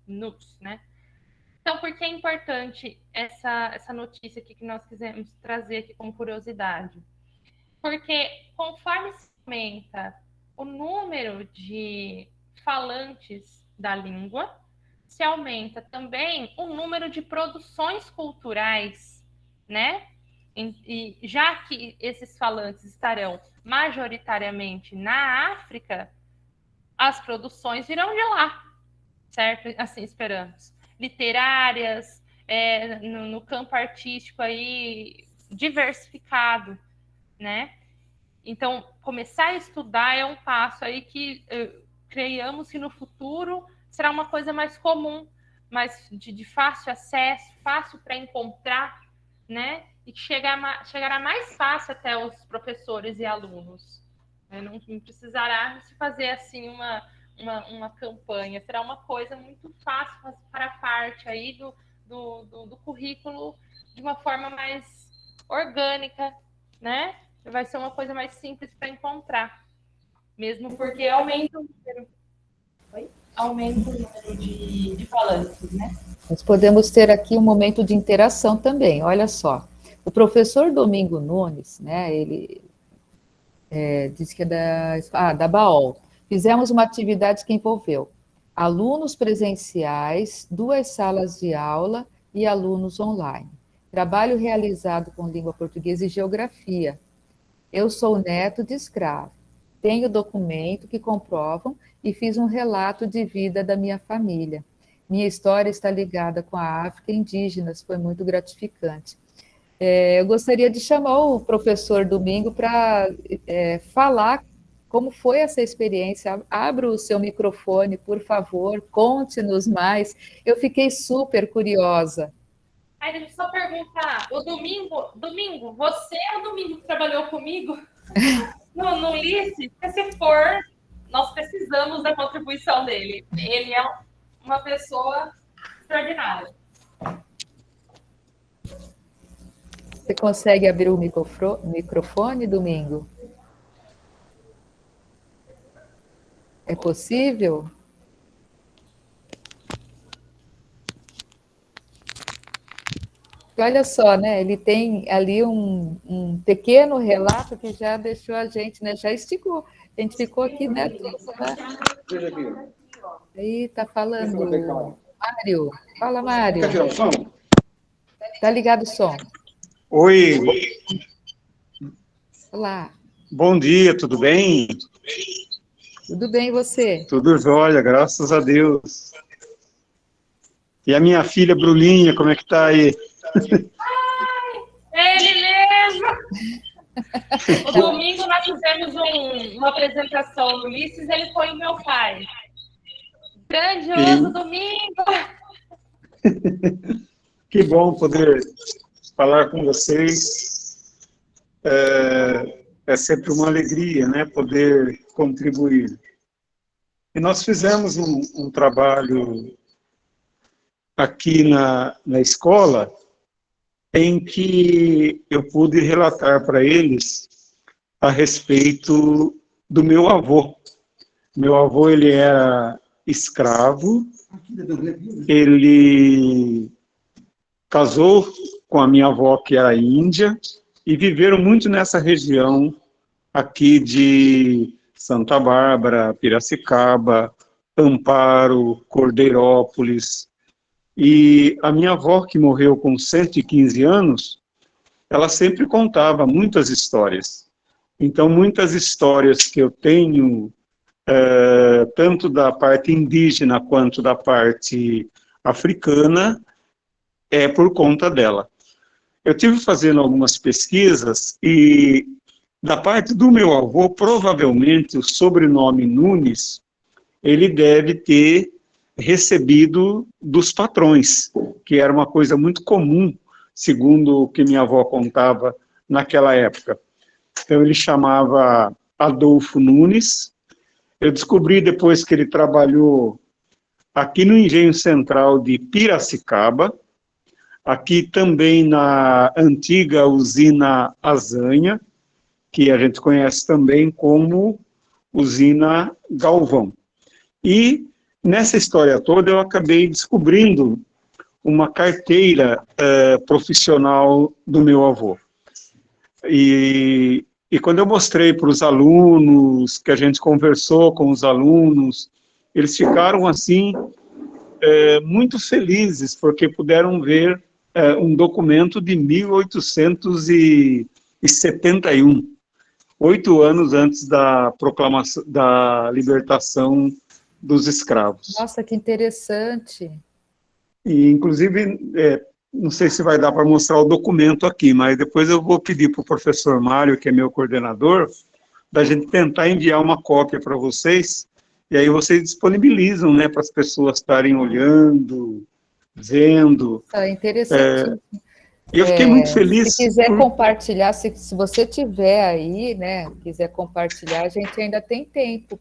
News, né? Então, por que é importante essa notícia aqui que nós quisemos trazer aqui como curiosidade? Porque conforme se aumenta o número de falantes da língua, se aumenta também o número de produções culturais, né? E já que esses falantes estarão majoritariamente na África, as produções virão de lá, certo? Assim esperamos. Literárias, no campo artístico aí diversificado, né? Então, começar a estudar é um passo aí que creiamos que no futuro será uma coisa mais comum, mais de fácil acesso, fácil para encontrar, né? E que chegará mais fácil até os professores e alunos. Né? Não precisará se fazer assim uma campanha, será uma coisa muito fácil para parte aí do currículo de uma forma mais orgânica, né? Vai ser uma coisa mais simples para encontrar, mesmo porque aumenta o número de falantes, né? Nós podemos ter aqui um momento de interação também, olha só. O professor Domingo Nunes, né, ele disse que é da BAOL. Fizemos uma atividade que envolveu alunos presenciais, 2 salas de aula e alunos online. Trabalho realizado com língua portuguesa e geografia. Eu sou neto de escravo. Tenho documento que comprovam e fiz um relato de vida da minha família. Minha história está ligada com a África e indígenas, foi muito gratificante. Eu gostaria de chamar o professor Domingo para falar como foi essa experiência. Abra o seu microfone, por favor, conte-nos mais. Eu fiquei super curiosa. Aí deixa eu só perguntar, o Domingo, você é o Domingo que trabalhou comigo no Ulisses? Porque se for, nós precisamos da contribuição dele. Ele é uma pessoa extraordinária. Você consegue abrir o microfone, Domingo? É possível? Olha só, né? Ele tem ali um pequeno relato que já deixou a gente, né? Já esticou. A gente ficou aqui, né? Aí tá falando. Mário, fala, Mário. Tá ligado o som. Oi. Olá. Bom dia, tudo bem? Tudo bem, e você? Tudo jóia, graças a Deus. E a minha filha Brulinha, como é que tá aí? Ele mesmo! O domingo nós fizemos uma apresentação no Ulisses, ele foi o meu pai. Grandioso domingo! Que bom poder falar com vocês. É sempre uma alegria, né, poder contribuir. E nós fizemos um trabalho aqui na escola em que eu pude relatar para eles a respeito do meu avô. Meu avô, ele era escravo, ele casou com a minha avó, que era índia, e viveram muito nessa região aqui de Santa Bárbara, Piracicaba, Amparo, Cordeirópolis. E a minha avó, que morreu com 115 anos, ela sempre contava muitas histórias. Então, muitas histórias que eu tenho, tanto da parte indígena quanto da parte africana, é por conta dela. Eu tive fazendo algumas pesquisas e, da parte do meu avô, provavelmente o sobrenome Nunes, ele deve ter recebido dos patrões, que era uma coisa muito comum, segundo o que minha avó contava naquela época. Então, ele chamava Adolfo Nunes. Eu descobri depois que ele trabalhou aqui no Engenho Central de Piracicaba, aqui também na antiga usina Azanha, que a gente conhece também como usina Galvão. E nessa história toda eu acabei descobrindo uma carteira profissional do meu avô. E quando eu mostrei para os alunos, que a gente conversou com os alunos, eles ficaram assim muito felizes, porque puderam ver um documento de 1871, 8 anos antes da proclamação, da libertação dos escravos. Nossa, que interessante. E, inclusive, não sei se vai dar para mostrar o documento aqui, mas depois eu vou pedir para o professor Mário, que é meu coordenador, da gente tentar enviar uma cópia para vocês, e aí vocês disponibilizam, né, para as pessoas estarem olhando vendo. É interessante. E eu fiquei muito feliz. Se quiser compartilhar, se você tiver aí, né, quiser compartilhar, a gente ainda tem tempo,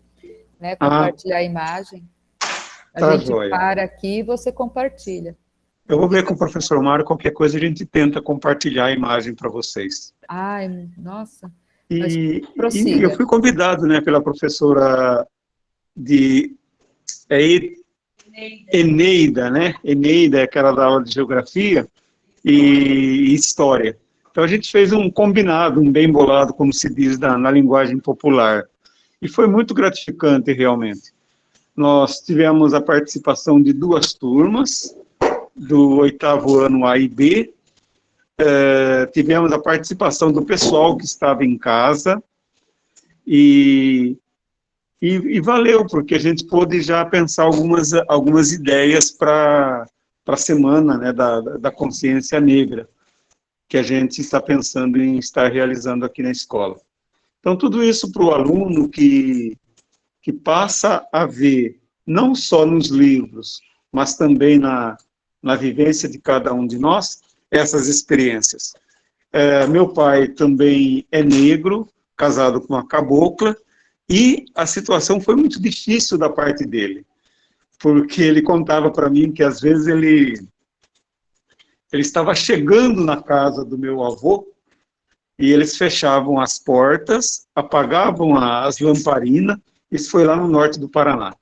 né, compartilhar a imagem. A gente joia. para aqui e você compartilha. Eu vou ver com o professor Mário, qualquer coisa a gente tenta compartilhar a imagem para vocês. Ai, nossa. E prossiga. eu fui convidado, né, pela professora Eneida, né? Eneida, é aquela da aula de geografia e história. Então a gente fez um combinado, um bem bolado, como se diz na linguagem popular. E foi muito gratificante, realmente. Nós tivemos a participação de 2 turmas, do 8º ano A e B, tivemos a participação do pessoal que estava em casa, e valeu, porque a gente pôde já pensar algumas ideias para a semana, né, da consciência negra, que a gente está pensando em estar realizando aqui na escola. Então, tudo isso para o aluno que passa a ver, não só nos livros, mas também na vivência de cada um de nós, essas experiências. Meu pai também é negro, casado com uma cabocla, e a situação foi muito difícil da parte dele, porque ele contava para mim que, às vezes, ele estava chegando na casa do meu avô, e eles fechavam as portas, apagavam as lamparinas, isso foi lá no norte do Paraná.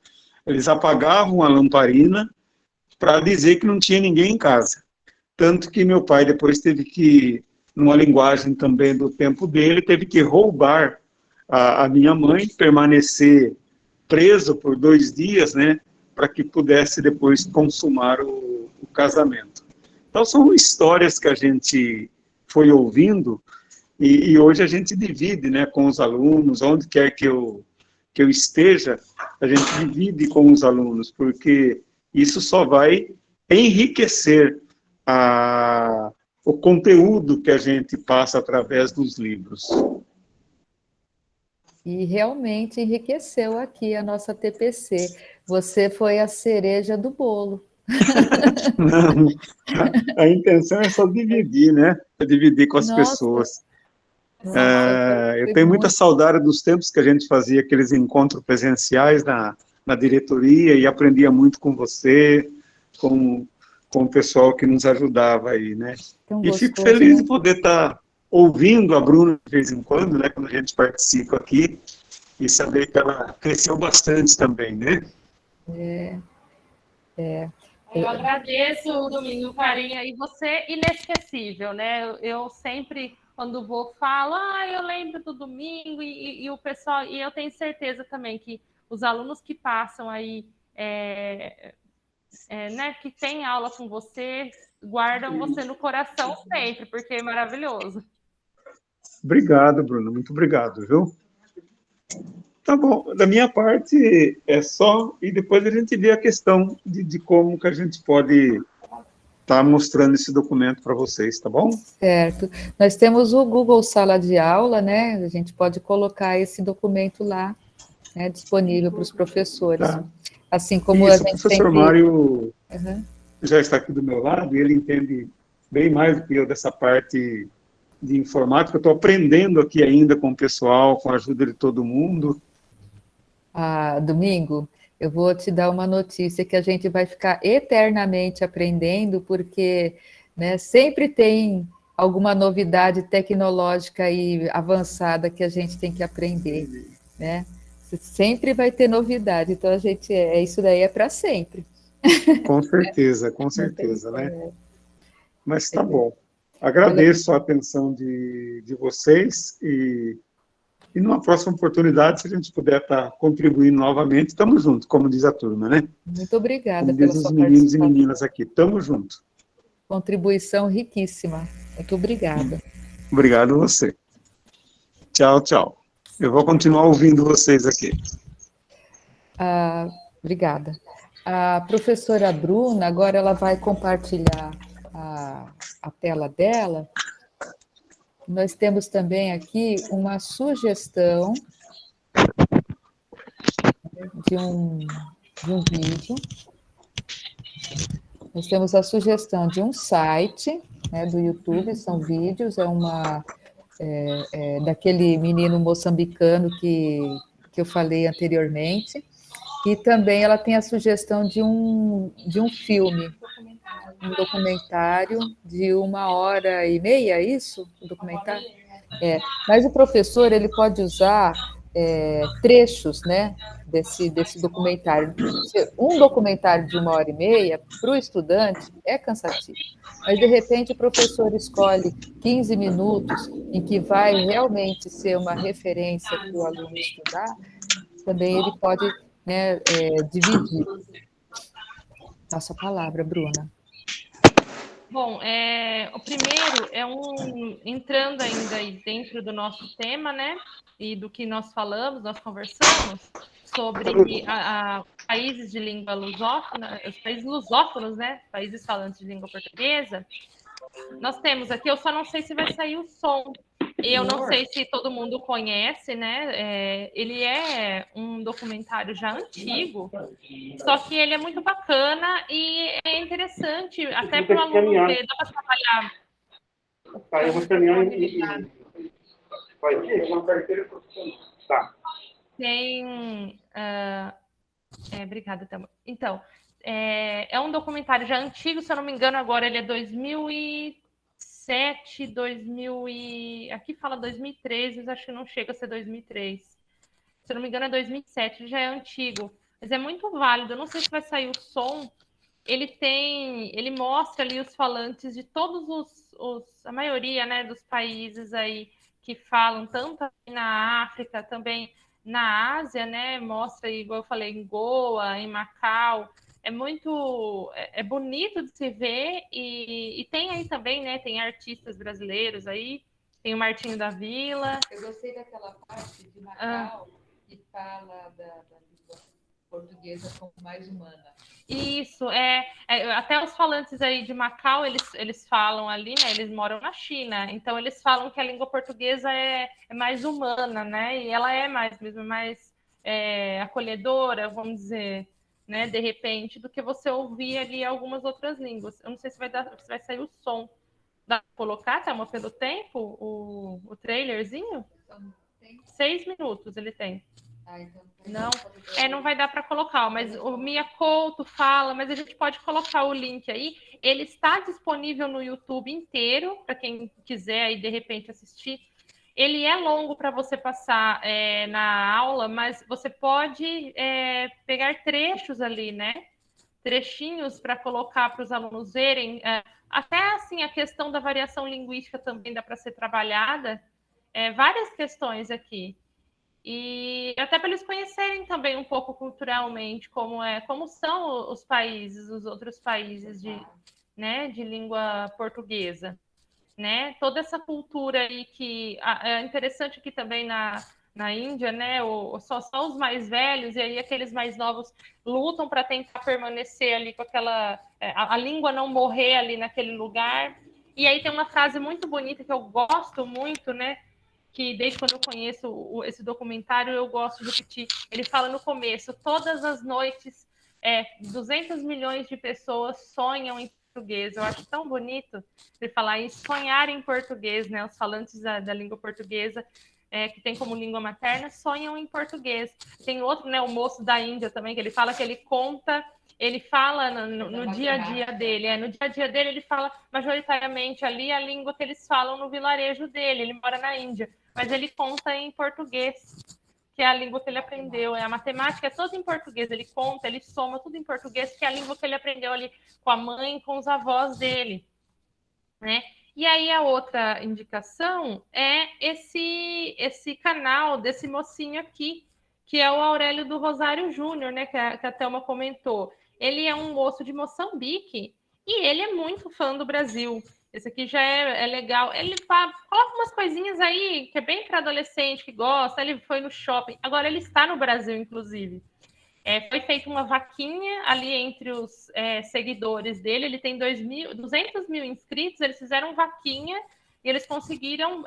Eles apagavam a lamparina para dizer que não tinha ninguém em casa. Tanto que meu pai depois teve que, numa linguagem também do tempo dele, teve que roubar a minha mãe, permanecer preso por 2 dias, né, para que pudesse depois consumar o casamento. Então, são histórias que a gente foi ouvindo, e hoje a gente divide, né, com os alunos, onde quer que eu esteja, a gente divide com os alunos, porque isso só vai enriquecer o conteúdo que a gente passa através dos livros. E realmente enriqueceu aqui a nossa TPC. Você foi a cereja do bolo. Não, a intenção é só dividir, né? É dividir com as pessoas. Eu tenho muita saudade dos tempos que a gente fazia aqueles encontros presenciais na diretoria e aprendia muito com você, com o pessoal que nos ajudava aí, né? E fico feliz de poder estar ouvindo a Bruna de vez em quando, né, quando a gente participa aqui, e saber que ela cresceu bastante também, né? Eu agradeço, Domingo, o carinho, e você é inesquecível, né? Eu sempre, quando vou, falo, eu lembro do Domingo, e o pessoal, e eu tenho certeza também que os alunos que passam aí, né, que tem aula com você, guardam você no coração sempre, porque é maravilhoso. Obrigado, Bruno, muito obrigado, viu? Tá bom, da minha parte é só, e depois a gente vê a questão de como que a gente pode estar mostrando esse documento para vocês, tá bom? Certo. Nós temos o Google Sala de Aula, né? A gente pode colocar esse documento lá, né, disponível para os professores. Tá. Assim como isso, a gente o professor Mário Uhum. já está aqui do meu lado, e ele entende bem mais do que eu dessa parte de informática. Eu estou aprendendo aqui ainda com o pessoal, com a ajuda de todo mundo. Domingo, eu vou te dar uma notícia que a gente vai ficar eternamente aprendendo, porque, né, sempre tem alguma novidade tecnológica e avançada que a gente tem que aprender, né? Sempre vai ter novidade, então isso daí é para sempre. Com certeza, né? Mas tá bom. Agradeço a atenção de vocês e numa próxima oportunidade, se a gente puder estar contribuindo novamente, estamos juntos, como diz a turma, né? Muito obrigada como pela diz sua os meninos e participação. meninas aqui, estamos juntos. Contribuição riquíssima. Muito obrigada. Obrigado a você. Tchau, tchau. Eu vou continuar ouvindo vocês aqui. Obrigada. A professora Bruna, agora ela vai compartilhar a tela dela. Nós temos também aqui uma sugestão de um vídeo. Nós temos a sugestão de um site, né, do YouTube, são vídeos, daquele menino moçambicano que eu falei anteriormente, e também ela tem a sugestão de um filme, um documentário de 1h30, é isso? O documentário? Mas o professor ele pode usar trechos, né, desse documentário. Um documentário de 1h30 para o estudante é cansativo, mas de repente o professor escolhe 15 minutos em que vai realmente ser uma referência para o aluno estudar, também ele pode, né, dividir. Nossa palavra, Bruna. Bom, o primeiro entrando ainda aí dentro do nosso tema, né? E do que nós falamos, nós conversamos sobre países de língua lusófona, os países lusófonos, né? Países falantes de língua portuguesa. Nós temos aqui, eu só não sei se vai sair o som. Eu não sei se todo mundo conhece, né? Ele é um documentário já antigo, só que ele é muito bacana e é interessante, até para o aluno ver, dá para trabalhar. Eu vou caminhar Tá. Tem... obrigada, Thelma. Então, é um documentário já antigo, se eu não me engano, agora ele é 2007, 2000 e... Aqui fala 2013, mas acho que não chega a ser 2003. Se eu não me engano, é 2007, ele já é antigo. Mas é muito válido, eu não sei se vai sair o som. Ele mostra ali os falantes de todos a maioria, né, dos países aí que falam, tanto na África, também na Ásia, né, mostra, igual eu falei, em Goa, em Macau, é bonito de se ver, e tem aí também, né, tem artistas brasileiros aí, tem o Martinho da Vila. Eu gostei daquela parte de Macau que fala da língua portuguesa como mais humana. Isso, até os falantes aí de Macau, eles falam ali, né, eles moram na China, então eles falam que a língua portuguesa é mais humana, né, e ela é mais acolhedora, vamos dizer, né, de repente, do que você ouvir ali algumas outras línguas. Eu não sei se vai sair o som. Dá pra colocar, Thelma, pelo tempo, o trailerzinho? 6 minutos ele tem. Não, não vai dar para colocar, mas o Mia Couto fala, mas a gente pode colocar o link aí. Ele está disponível no YouTube inteiro, para quem quiser aí de repente assistir. Ele é longo para você passar na aula, mas você pode pegar trechos ali, né? Trechinhos para colocar para os alunos verem. Até assim, a questão da variação linguística também dá para ser trabalhada. Várias questões aqui. E até para eles conhecerem também um pouco culturalmente como são os países, os outros países de língua portuguesa, né? Toda essa cultura aí que é interessante aqui também na Índia, né? Só os mais velhos, e aí aqueles mais novos lutam para tentar permanecer ali com aquela a língua não morrer ali naquele lugar. E aí tem uma frase muito bonita que eu gosto muito, né? Que desde quando eu conheço esse documentário, eu gosto de repetir. Ele fala no começo, todas as noites, 200 milhões de pessoas sonham em português. Eu acho tão bonito ele falar isso, sonhar em português, né? Os falantes da língua portuguesa, que tem como língua materna, sonham em português. Tem outro, né, o moço da Índia também, que ele fala que ele fala no dia a dia dele. No dia a dia dele, ele fala majoritariamente ali a língua que eles falam no vilarejo dele. Ele mora na Índia, mas ele conta em português, que é a língua que ele aprendeu. A matemática é toda em português. Ele conta, ele soma tudo em português, que é a língua que ele aprendeu ali com a mãe, com os avós dele, né? E aí a outra indicação é esse canal desse mocinho aqui, que é o Aurélio do Rosário Júnior, né? Que a Thelma comentou. Ele é um moço de Moçambique e ele é muito fã do Brasil. Esse aqui já é legal. Ele coloca umas coisinhas aí que é bem para adolescente que gosta. Ele foi no shopping. Agora ele está no Brasil, inclusive. Foi feita uma vaquinha ali entre os seguidores dele. Ele tem 200 mil inscritos. Eles fizeram vaquinha e eles conseguiram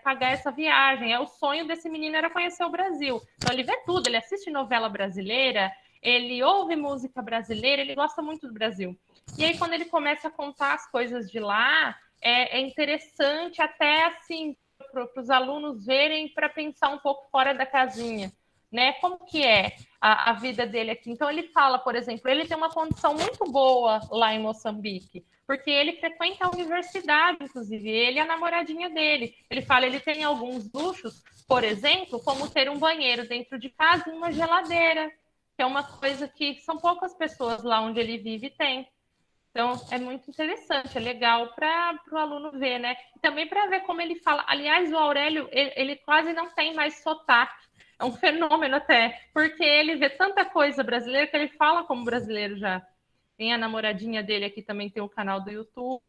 pagar essa viagem. O sonho desse menino era conhecer o Brasil. Então ele vê tudo. Ele assiste novela brasileira. ele ouve música brasileira, ele gosta muito do Brasil. E aí, quando ele começa a contar as coisas de lá, é interessante até, assim, para os alunos verem, para pensar um pouco fora da casinha, né? Como que é a vida dele aqui? Então, ele fala, por exemplo, ele tem uma condição muito boa lá em Moçambique, porque ele frequenta a universidade, inclusive, ele e a namoradinha dele. Ele fala, ele tem alguns luxos, por exemplo, como ter um banheiro dentro de casa e uma geladeira, que é uma coisa que são poucas pessoas lá onde ele vive têm. Então, é muito interessante, é legal para o aluno ver, né? E também para ver como ele fala. Aliás, o Aurélio, ele quase não tem mais sotaque. É um fenômeno até, porque ele vê tanta coisa brasileira que ele fala como brasileiro já. Tem a namoradinha dele aqui, também tem o canal do YouTube.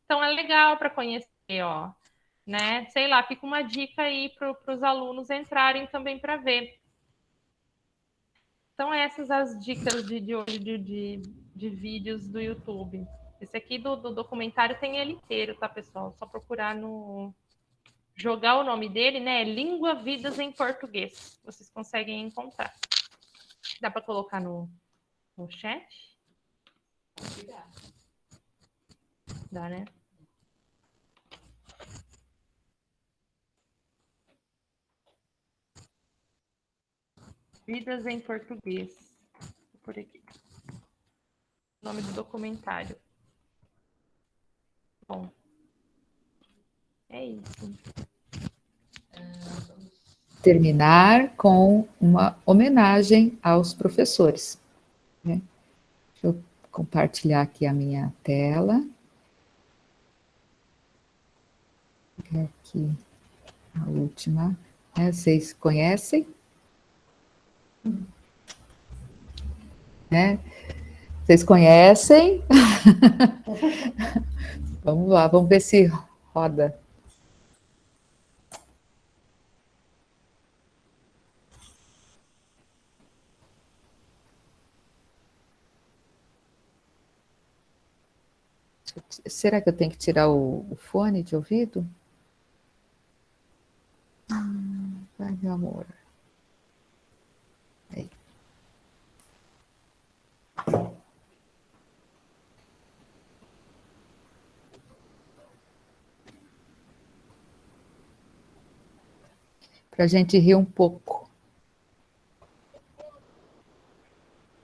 Então, é legal para conhecer, ó. Né? Sei lá, fica uma dica aí para os alunos entrarem também para ver. Então, essas as dicas de hoje de vídeos do YouTube. Esse aqui do documentário tem ele inteiro, tá, pessoal? Só procurar no... Jogar o nome dele, né? Língua Vidas em Português. Vocês conseguem encontrar. Dá para colocar no chat? Dá, né? Vidas em Português. Por aqui. O nome do documentário. Bom. É isso. Terminar com uma homenagem aos professores, né? Deixa eu compartilhar aqui a minha tela. Aqui a última, né? Vocês conhecem? Né? Vocês conhecem? Vamos lá, vamos ver se roda. Será que eu tenho que tirar o fone de ouvido? Vai, meu amor. Aí. Para a gente rir um pouco.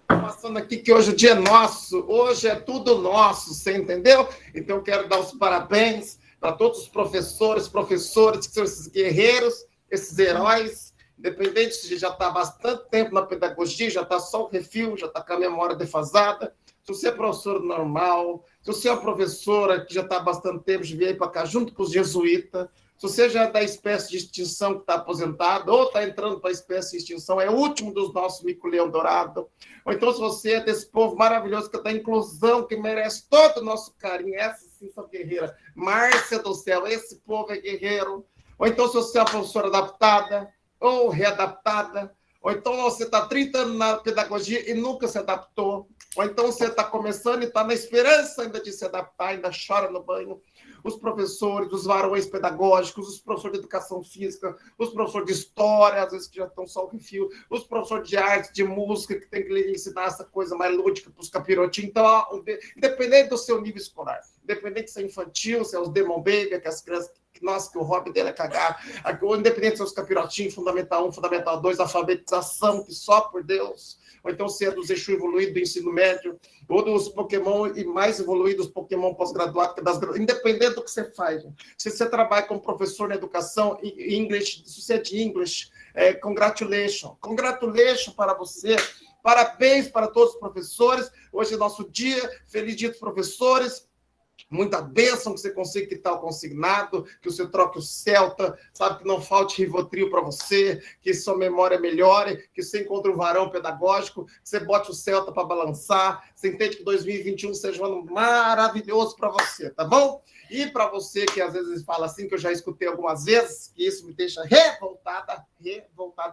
Passando aqui que hoje o dia é nosso, hoje é tudo nosso, você entendeu? Então eu quero dar os parabéns para todos os professores, que são esses guerreiros, esses heróis, independente de já estar há bastante tempo na pedagogia, já está só o refil, já está com a memória defasada. Se você é professor normal, se você é uma professora que já está há bastante tempo, de vir para cá junto com os jesuítas, se você já é da espécie de extinção que está aposentado, ou está entrando para a espécie de extinção, é o último dos nossos mico-leão dourado, ou então se você é desse povo maravilhoso que é da inclusão, que merece todo o nosso carinho, essa sim são guerreira, Márcia do céu, esse povo é guerreiro, ou então se você é uma professora adaptada, ou readaptada, ou então você está 30 anos na pedagogia e nunca se adaptou, ou então você está começando e está na esperança ainda de se adaptar, ainda chora no banho. Os professores, os varões pedagógicos, os professores de educação física, os professores de história, às vezes que já estão só o refil, os professores de arte, de música, que tem que ensinar essa coisa mais lúdica para os capirotinhos. Então, independente do seu nível escolar, independente se é infantil, se é os Demon Baby, que as crianças, nossa, que o hobby dele é cagar, independente se é os capirotinhos, Fundamental 1, Fundamental 2, alfabetização, que só por Deus, ou então se é dos Exu evoluídos do ensino médio, ou dos Pokémon e mais evoluídos Pokémon pós-graduado, independente do que você faz. Gente. Se você trabalha como professor na educação, English, se você é de English, congratulations para você, parabéns para todos os professores, hoje é nosso dia, feliz dia dos professores, muita bênção que você consiga quitar o consignado, que você troque o Celta, sabe, que não falte Rivotril para você, que sua memória melhore, que você encontre um varão pedagógico, que você bote o Celta para balançar, você entende que 2021 seja um ano maravilhoso para você, tá bom? E para você que às vezes fala assim, que eu já escutei algumas vezes, que isso me deixa revoltada é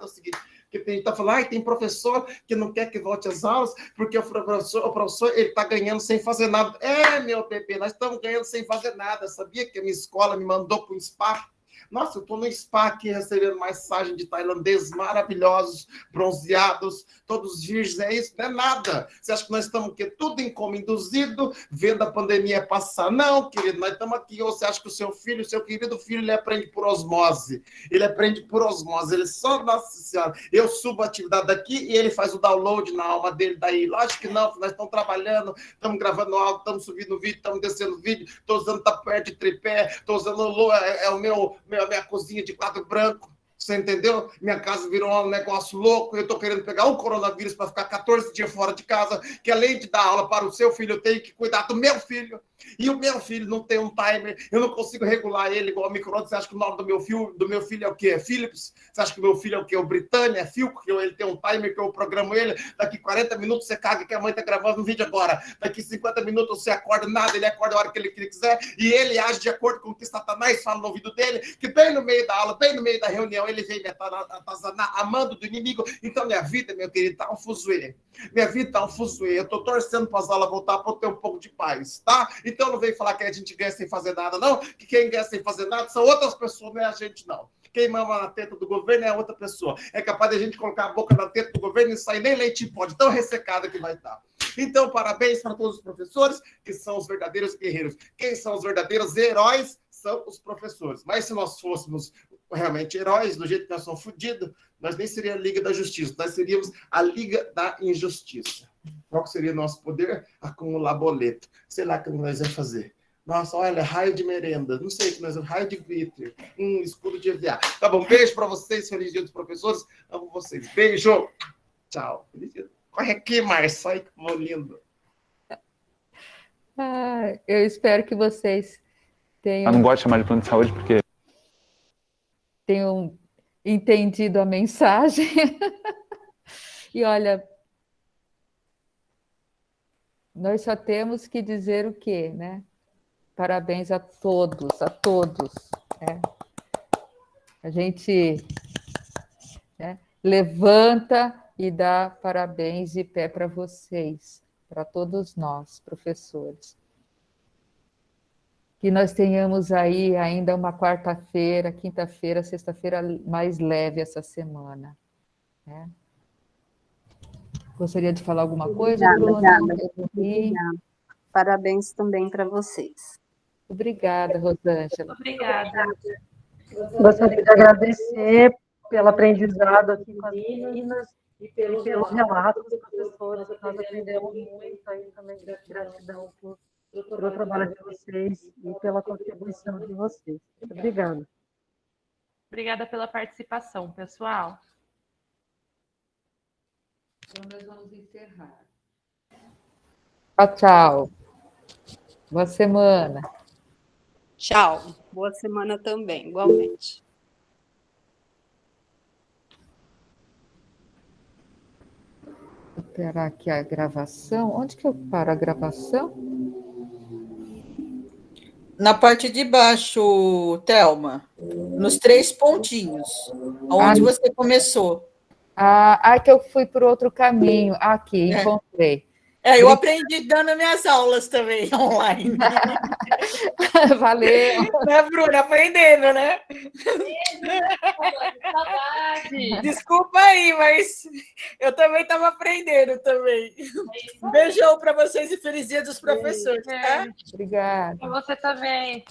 o seguinte, que tem tá falando, tem professor que não quer que volte às aulas, porque o professor ele está ganhando sem fazer nada. Meu bebê, nós estamos ganhando sem fazer nada. Sabia que a minha escola me mandou para um spa? Nossa, eu estou no spa aqui recebendo massagem de tailandeses maravilhosos, bronzeados, todos virgens, é isso? Não é nada. Você acha que nós estamos o quê? Tudo em coma induzido, vendo a pandemia passar? Não, querido, nós estamos aqui. Ou você acha que o seu filho, o seu querido filho, ele aprende por osmose? Ele aprende por osmose, ele só, nossa senhora, eu subo a atividade daqui e ele faz o download na alma dele daí. Lógico que não, nós estamos trabalhando, estamos gravando áudio, estamos subindo vídeo, estamos descendo vídeo, estou usando tapete de tripé, estou usando minha cozinha de quadro branco. Você entendeu? Minha casa virou um negócio louco. Eu estou querendo pegar um coronavírus para ficar 14 dias fora de casa, que além de dar aula para o seu filho, eu tenho que cuidar do meu filho. E o meu filho não tem um timer, eu não consigo regular ele igual ao micro-ondas. Você acha que o nome do meu filho é o quê? É Philips? Você acha que o meu filho é o quê? O Britannia? É Philco? Que ele tem um timer que eu programo ele. Daqui 40 minutos você caga que a mãe está gravando um vídeo agora. Daqui 50 minutos você acorda, nada, ele acorda a hora que ele quiser e ele age de acordo com o que Satanás fala no ouvido dele, que bem no meio da aula, bem no meio da reunião, ele vem me atazanar, amando do inimigo. Então minha vida, meu querido, está um fuzuê. Minha vida está um fuzuê. Eu estou torcendo para as aulas voltar para eu ter um pouco de paz, tá? Então não vem falar que a gente ganha sem fazer nada, não. Que quem ganha sem fazer nada são outras pessoas, não é a gente, não. Quem mama na teta do governo é outra pessoa. É capaz de a gente colocar a boca na teta do governo e sair nem leite em pó, de tão ressecada que vai estar. Então, parabéns para todos os professores, que são os verdadeiros guerreiros. Quem são os verdadeiros heróis são os professores. Mas se nós fôssemos realmente heróis, do jeito que nós somos fodidos, nós nem seria a Liga da Justiça, nós seríamos a Liga da Injustiça. Qual seria o nosso poder? Acumular boleto. Sei lá o que nós vamos fazer. Nossa, olha, raio de merenda. Não sei o que nós vamos. Raio de glitter. Escudo de EVA. Tá bom, beijo para vocês. Feliz dia dos professores. Amo vocês. Beijo. Tchau. Feliz dia. Corre aqui, Marcia. Ai, que lindo. Eu espero que vocês tenham... Eu não gosto de chamar de plano de saúde porque... tenham entendido a mensagem. E olha... nós só temos que dizer o quê, né? Parabéns a todos, né? A gente, né, levanta e dá parabéns de pé para vocês, para todos nós, professores. Que nós tenhamos aí ainda uma quarta-feira, quinta-feira, sexta-feira mais leve essa semana, né? Gostaria de falar alguma coisa, Bruna? Obrigada. Parabéns também para vocês. Obrigada, Rosângela. Obrigada. Gostaria de agradecer pelo aprendizado aqui com as meninas e pelos relatos dos professores, que nós aprendemos muito aí também. Gratidão pelo trabalho de vocês e pela contribuição de vocês. Obrigada. Obrigada pela participação, pessoal. Então, nós vamos encerrar. Tchau, tchau. Boa semana. Tchau. Boa semana também, igualmente. Vou parar aqui a gravação. Onde que eu paro a gravação? Na parte de baixo, Thelma. Nos 3 pontinhos. Onde você começou. Que eu fui por outro caminho. Aqui, encontrei. Eu aprendi dando minhas aulas também online. Valeu. Né, Bruna? Aprendendo, né? Saudade. Desculpa aí, mas eu também estava aprendendo também. Beijão para vocês e feliz dia dos professores, tá? Obrigada. Para você também.